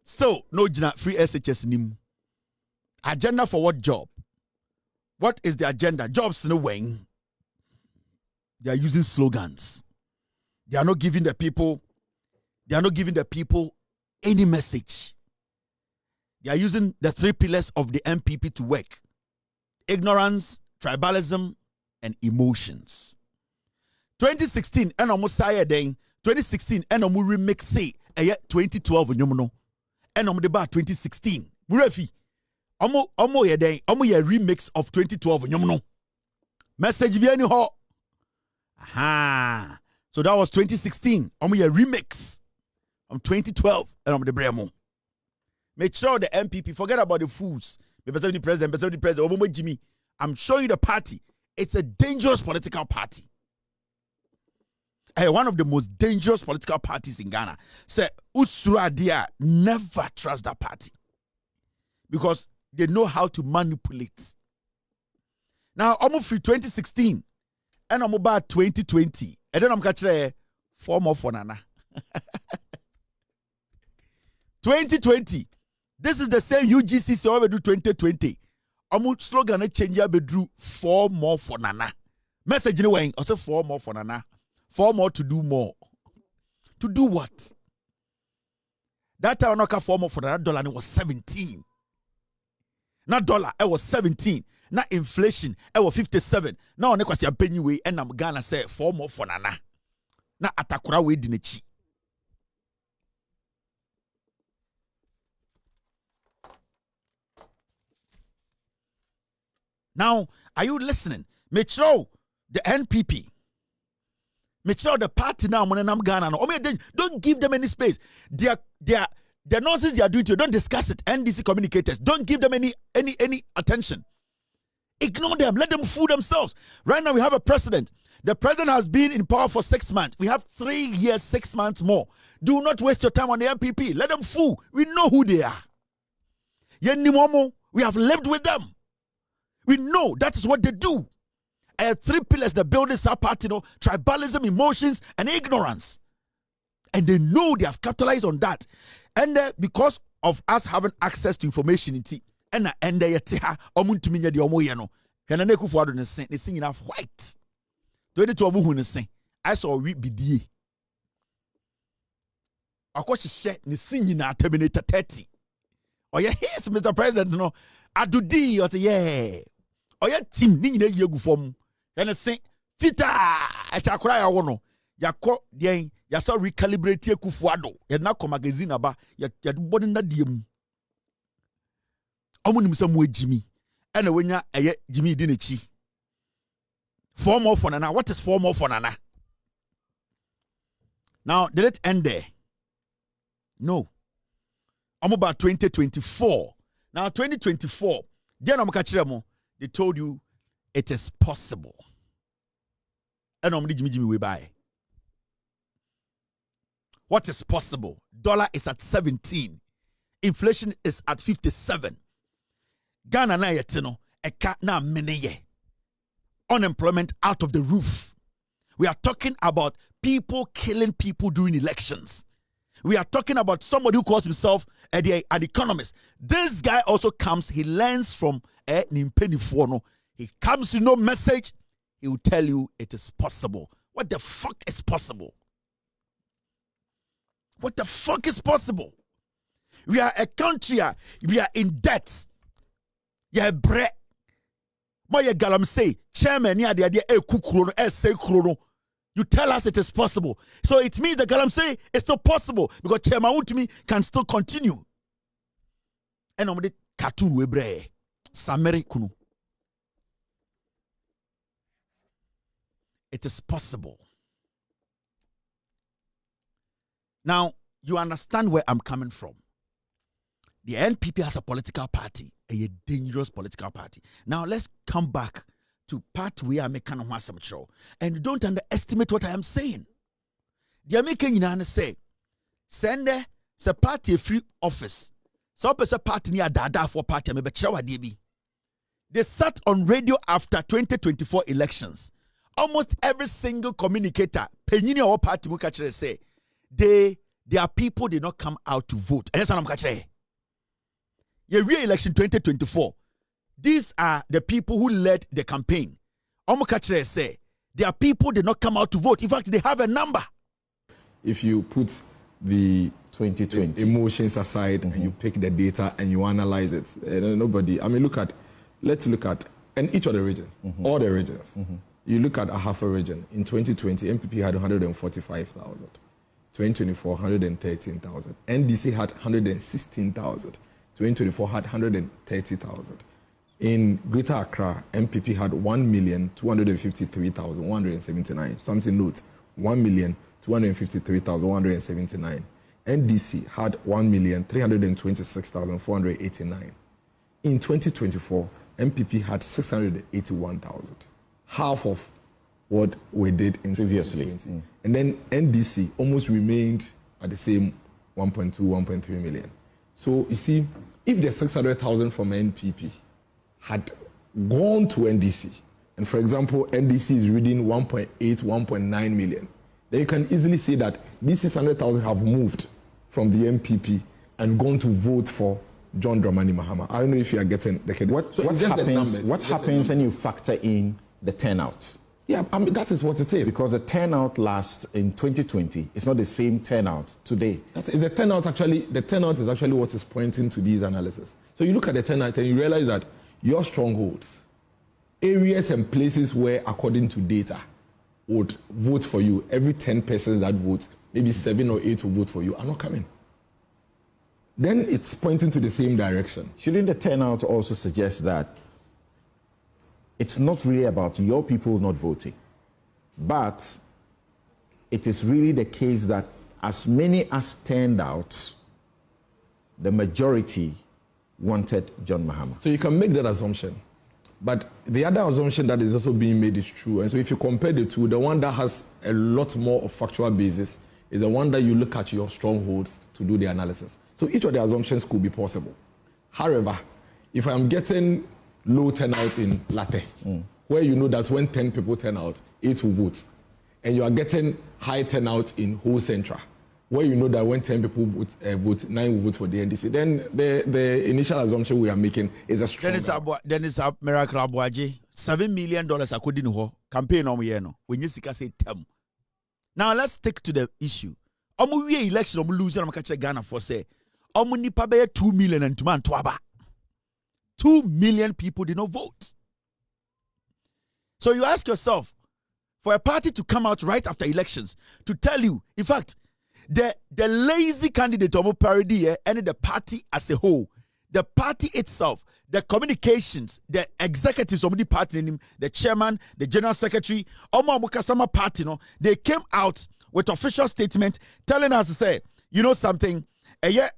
Still, no free SHS nim. Agenda for what job? What is the agenda? Jobs no way. They are using slogans. They are not giving the people. They are not giving the people any message. They are using the 3 pillars of the MPP to work: ignorance, tribalism, and emotions. 2016, and almost saying 2016, and almost remix 2012 no, and almost about 2016. Murefi. Omo ye remix of 2012 no. Message be any ho. Aha. So that was 2016. Omo ye remix of 2012 and omo the bremo. Make sure the MPP forget about the fools. The president, Omo Jimmy. I'm showing you the party. It's a dangerous political party. One of the most dangerous political parties in Ghana. Say Usuradia, never trust that party. Because they know how to manipulate. Now, I'm free 2016 and I'm about 2020. And then I'm catching 4 more for Nana. 2020. This is the same UGCC over do 2020. I'm slogan a change be drew 4 more for Nana. Message in way. I say 4 more for Nana. 4 more to do more. To do what? That time I 4 more for Nana dollar and it was 17. Not dollar, it was 17. Not inflation, it was 57. Now on equals your penny way, and I'm gonna say 4 more for Nana. Na atakura we dinechi. Now, are you listening? Make sure the NPP. Make sure the party now when I'm Ghana. Don't give them any space. The nonsense they are doing to you, don't discuss it. NDC communicators, don't give them any attention. Ignore them. Let them fool themselves. Right now, we have a president. The president has been in power for 6 months. We have 3 years, 6 months more. Do not waste your time on the MPP. Let them fool. We know who they are. We have lived with them. We know that is what they do. 3 pillars that build this party, tribalism, emotions, and ignorance. And they know they have capitalized on that. And because of us having access to information, and they yet omuntuminya the omoyeno. Can I for the sing enough white? 22 of who say I saw we be. Of course, she said the singing at Terminator 30. Oh, yeah, yes, Mr. President, no. I do D or say, yeah. Oh, yeah, team, Nina Yogu form. And I say, Fita, I shall cry. I want ya ko den ya so recalibrate Kufuado ya na ko magazine aba ya body na diem omunim sam we Jimmy and wenya eye Jimmy di nechi 4 more for Nana. What is 4 more for Nana? Now did it end there? No. I'm about 2024. Now 2024 they told you it is possible. And I'm Jimmy we buy. What is possible? Dollar is at 17. Inflation is at 57. Ghana na yetino eka na meneye. Unemployment out of the roof. We are talking about people killing people during elections. We are talking about somebody who calls himself an economist. This guy also comes, he learns from Nimpeni Fuono. He comes to no message, he will tell you it is possible. What the fuck is possible? What the fuck is possible? We are a country, we are in debt. Yeah, bre. Moye galam say, chairman, ya de kukrono, say krono. You tell us it is possible. So it means the galam say it's still possible because chairman Utumi can still continue. And on the cartoon we bre. Samere kunu. It is possible. Now, you understand where I'm coming from. The NPP has a political party, a dangerous political party. Now, let's come back to part where I make some show. And don't underestimate what I am saying. The American say, send the party free office. So, a party near Dada for party, they sat on radio after 2024 elections. Almost every single communicator, Penini or party, say, their people did not come out to vote. And that's what I'm catching. The re-election 2024. These are the people who led the campaign. Omukachere say their people did not come out to vote. In fact, they have a number. If you put the 2020 emotions aside and you pick the data and you analyze it, nobody. I mean, let's look at and each of the regions, all the regions. You look at a half a region. In 2020, MPP had 145,000. 2024, 113,000. NDC had 116,000. 2024 had 130,000. In Greater Accra, MPP had 1,253,179. Something note, 1,253,179. NDC had 1,326,489. In 2024, MPP had 681,000. Half of what we did in previously. 2020. And then NDC almost remained at the same 1.2, 1.3 million. So you see, if the 600,000 from NPP had gone to NDC, and for example, NDC is reading 1.8, 1.9 million, then you can easily say that these 600,000 have moved from the MPP and gone to vote for John Dramani Mahama. I don't know if you are getting the head. What happens when you factor in the turnout? Yeah, I mean, that is what it is. Because the turnout last in 2020 is not the same turnout today. The turnout is actually what is pointing to these analysis. So you look at the turnout and you realize that your strongholds, areas and places where, according to data, would vote for you, every 10 persons that vote, maybe 7 or 8 will vote for you, are not coming. Then it's pointing to the same direction. Shouldn't the turnout also suggest that it's not really about your people not voting, but it is really the case that as many as turned out, the majority wanted John Mahama? So you can make that assumption. But the other assumption that is also being made is true. And so if you compare the two, the one that has a lot more of factual basis is the one that you look at your strongholds to do the analysis. So each of the assumptions could be possible. However, if I'm getting low turnout in Latte, where you know that when 10 people turn out, 8 will vote, and you are getting high turnout in whole Central, where you know that when 10 people vote, 9 will vote for the NDC, then the initial assumption we are making is a strong. Dennis Miracle Abuaji, $7 million according to campaign on Yeno. When you say term. Now let's stick to the issue. Omu we election omu lose na makache Ghana for say omu nipa be 2 million and tuman twaba. 2 million people did not vote. So you ask yourself, for a party to come out right after elections to tell you, in fact, the lazy candidate Omo Parody and the party as a whole, the party itself, the communications, the executives of the party, the chairman, the general secretary, Omo Mukasama party, they came out with official statement telling us to say, you know something, a year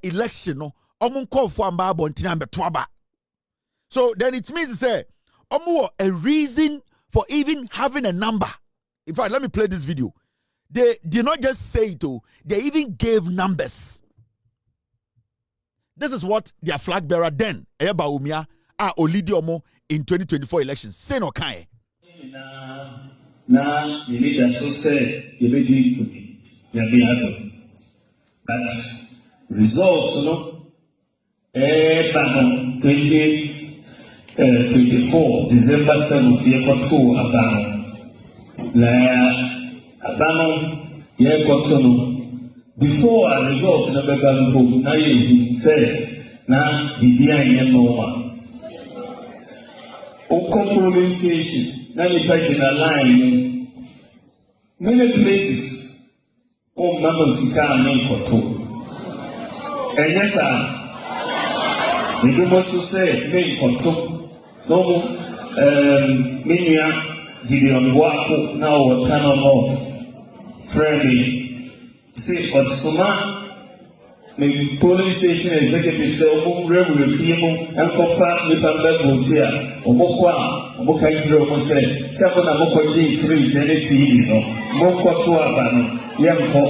election, so then it means to say, a reason for even having a number. In fact, let me play this video. They did not just say it, they even gave numbers. This is what their flag bearer then, Bawumia, Olidiomo in 2024 elections. Say no kind. Na leader so say you be but results no 2024 December 7th ye control abano la abano ye control before our results na beba na ye say na bibia ye no ma o controlling station na me fight in a line many places on members sika men control and yes we do must say men control no minia Gideon Wako now turn on off friendly say or soma the polling station executive say revenue fee and cofa me pambe botia omokwa say na mokwaji free TV no mokwa to aba no yemko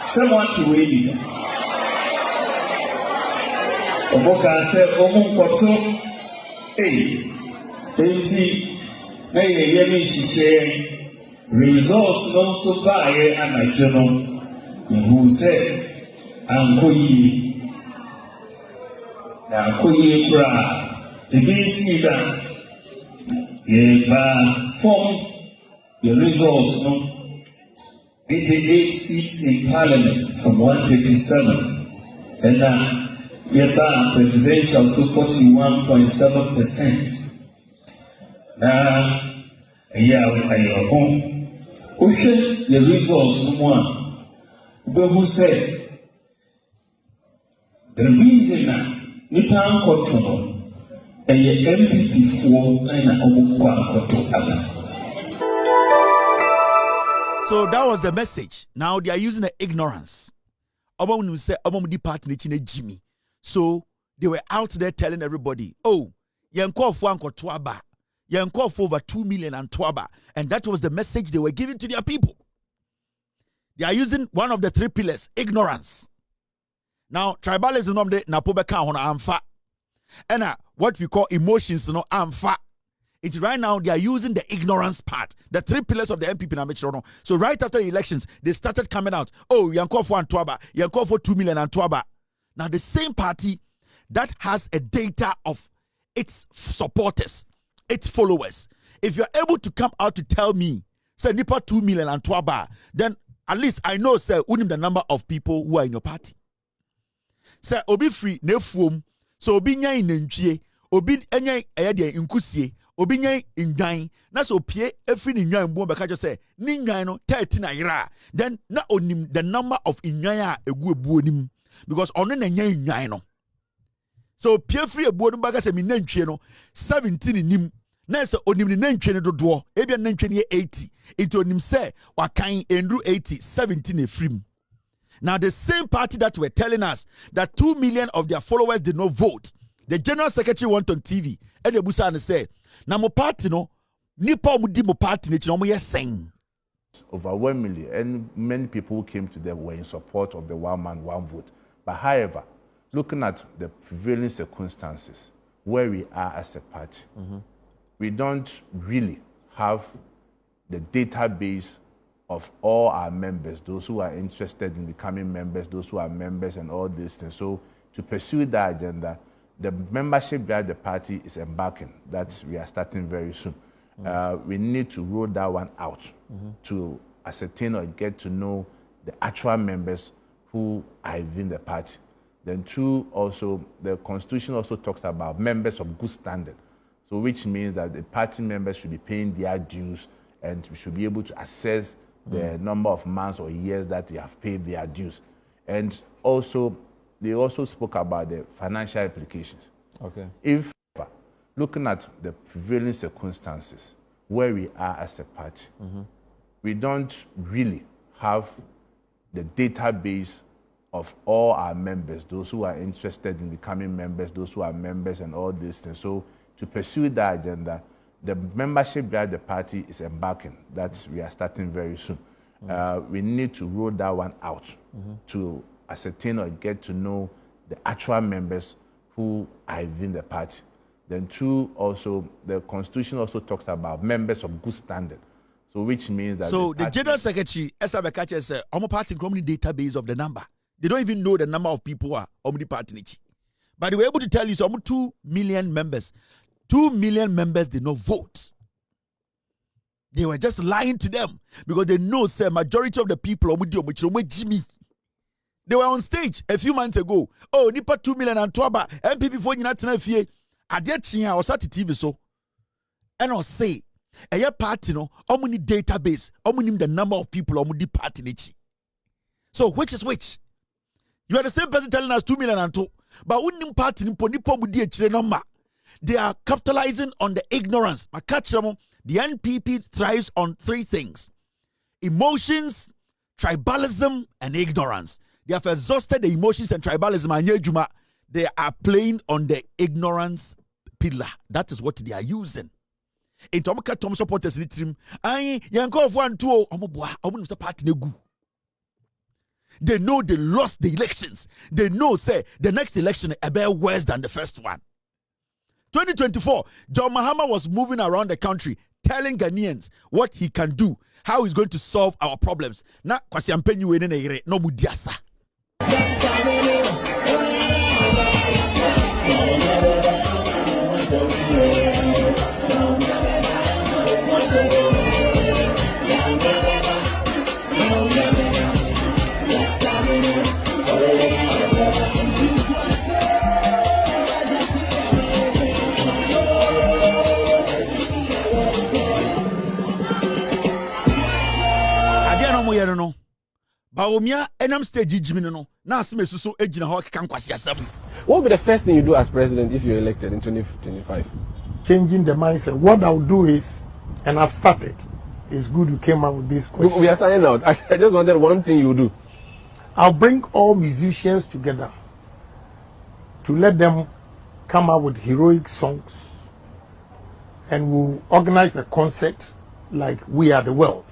someone to wait omoka say omonkwoto na yemi share results no so buy and I know who said Ankoyi na Ankoyi kura see that form the results no 88 seats in parliament from 137 and presidential so 41.7%. Now Agyapong the results no one who said the reason Nipan control a MPP So that was the message. Now they are using the ignorance. Jimmy. So they were out there telling everybody, oh, Yanko for Twaba. Yanko for over 2 million and Twaba. And that was the message they were giving to their people. They are using one of the three pillars, ignorance. Now, tribalism no de napobeka hono amfa. And what we call emotions no amfa. It's right now they are using the ignorance part, the three pillars of the MPP na make sure no. So right after the elections, they started coming out. Oh, Yanko for Antwaba, Yanko for 2 million and Twaba. Now the same party that has a data of its supporters, its followers. If you're able to come out to tell me, say nipa 2 million and Twaba, then at least I know, say, the number of people who are in your party. Say obi free nefuom, so obi nyai nentwie, obi enyai eyade inkusie, obi nyai indwan, na so pie efri ni nwan mbo beka jo say ni nwan no 30 na ira. Then na onim the number of nwan a egu ebu onim because ono na nyai nwan no. So pie free ebu no beka say mi nantwie no 17 nim. Na so onim ni nantwie no dodo, ebia nantwie ni 80. It onim say wakan endru 80, 17 efrim. Now, the same party that were telling us that 2 million of their followers did not vote, the general secretary went on TV and the Busa and said, "Na mo party no, nipa mudi mo party no mo yeseng." Overwhelmingly, and many people who came to them were in support of the one man, one vote. But however, looking at the prevailing circumstances where we are as a party, we don't really have the database of all our members, those who are interested in becoming members, those who are members and all these things. So to pursue that agenda, the membership drive the party is embarking. That we are starting very soon. We need to roll that one out to ascertain or get to know the actual members who are within the party. Then two, also, the constitution also talks about members of good standing. So which means that the party members should be paying their dues and we should be able to assess the number of months or years that they have paid their dues. And also, they also spoke about the financial implications. Okay. If, looking at the prevailing circumstances where we are as a party, we don't really have the database of all our members, those who are interested in becoming members, those who are members and all these things. So to pursue that agenda, the membership drive the party is embarking. That we are starting very soon. We need to roll that one out to ascertain or get to know the actual members who are within the party. Then two, also, the constitution also talks about members of good standing. So which means that... So the General Secretary, Esabekache, said, I'm a party community database of the number. They don't even know the number of people who are Omni Party. But they were able to tell you, so 2 million members. 2 million members did not vote. They were just lying to them because they know, say, majority of the people, they were on stage a few months ago. Oh, nipa 2 million and twaba MPP for Yinatina Fie. Adia or sat TV so. And I'll say, a party no, omuni database, omuni the number of people omuni party nichi. So which is which? You are the same person telling us 2 million and 2, but unim party nipo mudi echire number. They are capitalizing on the ignorance. The NPP thrives on 3 things: emotions, tribalism, and ignorance. They have exhausted the emotions and tribalism, and they are playing on the ignorance pillar. That is what they are using. In Tomoka Tom supporters in the team, Yankov 1-2 party negu. They know they lost the elections. They know, say, the next election is better worse than the first one. 2024, John Mahama was moving around the country telling Ghanaians what he can do, how he's going to solve our problems. Na kwasi ampenyi we ne no mudiasa. No. Bawumia enam stage jimino no. Na asime susu ejina ho keka nkwasi asem. What will be the first thing you do as president if you're elected in 2025? Changing the mindset. What I'll do is, and I've started, it's good you came up with this question. We are signing out. I just wanted one thing you do. I'll bring all musicians together to let them come up with heroic songs, and we'll organize a concert like We Are the World.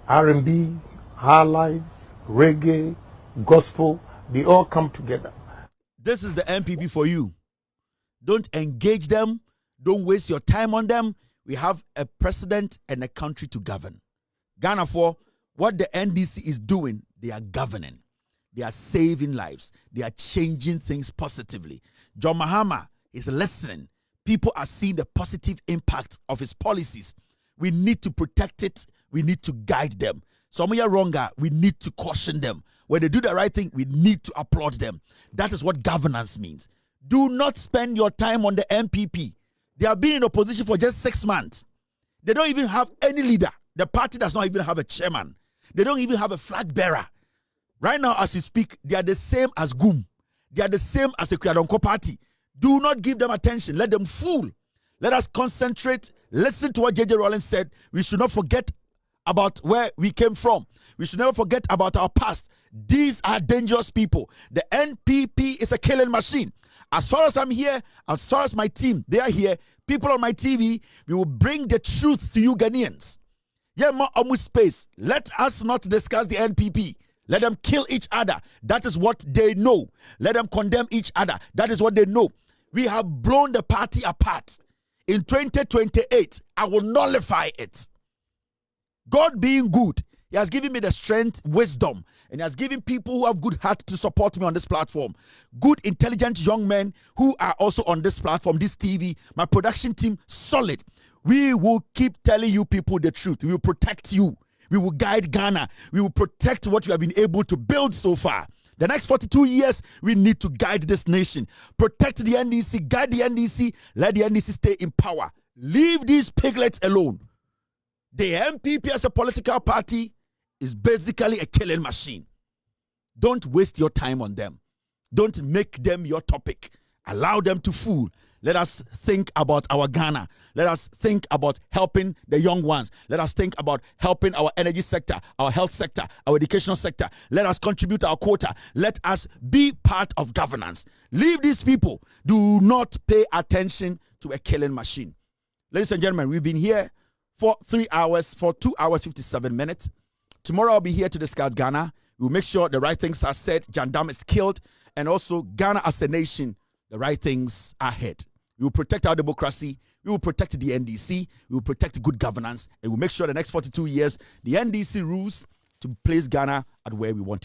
R&B, high lives, reggae, gospel, they all come together. This is the MPP for you. Don't engage them. Don't waste your time on them. We have a president and a country to govern. Ghana, for what the NDC is doing, they are governing. They are saving lives. They are changing things positively. John Mahama is listening. People are seeing the positive impact of his policies. We need to protect it. We need to guide them. Some are wronger, we need to caution them. When they do the right thing, we need to applaud them. That is what governance means. Do not spend your time on the MPP. They have been in opposition for just 6 months. They don't even have any leader. The party does not even have a chairman. They don't even have a flag bearer. Right now, as we speak, they are the same as GUM. They are the same as a Kwadonko party. Do not give them attention. Let them fool. Let us concentrate. Listen to what J.J. Rollins said. We should not forget about where we came from. We should never forget about our past. These are dangerous people. The NPP is a killing machine. As far as I'm here, as far as my team, they are here, people on my TV, we will bring the truth to you Ghanaians. Yeah, more almost space. Let us not discuss the NPP. Let them kill each other. That is what they know. Let them condemn each other. That is what they know. We have blown the party apart. In 2028, I will nullify it. God being good, he has given me the strength, wisdom, and he has given people who have good heart to support me on this platform. Good, intelligent young men who are also on this platform, this TV. My production team, solid. We will keep telling you people the truth. We will protect you. We will guide Ghana. We will protect what we have been able to build so far. The next 42 years, we need to guide this nation. Protect the NDC, guide the NDC, let the NDC stay in power. Leave these piglets alone. The MPP as a political party is basically a killing machine. Don't waste your time on them. Don't make them your topic. Allow them to fool. Let us think about our Ghana. Let us think about helping the young ones. Let us think about helping our energy sector, our health sector, our educational sector. Let us contribute our quota. Let us be part of governance. Leave these people. Do not pay attention to a killing machine. Ladies and gentlemen, we've been here for 3 hours, for 2 hours, 57 minutes. Tomorrow I'll be here to discuss Ghana. We'll make sure the right things are said. Jandam is killed. and also Ghana as a nation, the right things are ahead. We will protect our democracy. We will protect the NDC. We will protect good governance. And we'll make sure the next 42 years, the NDC rules to place Ghana at where we want it to.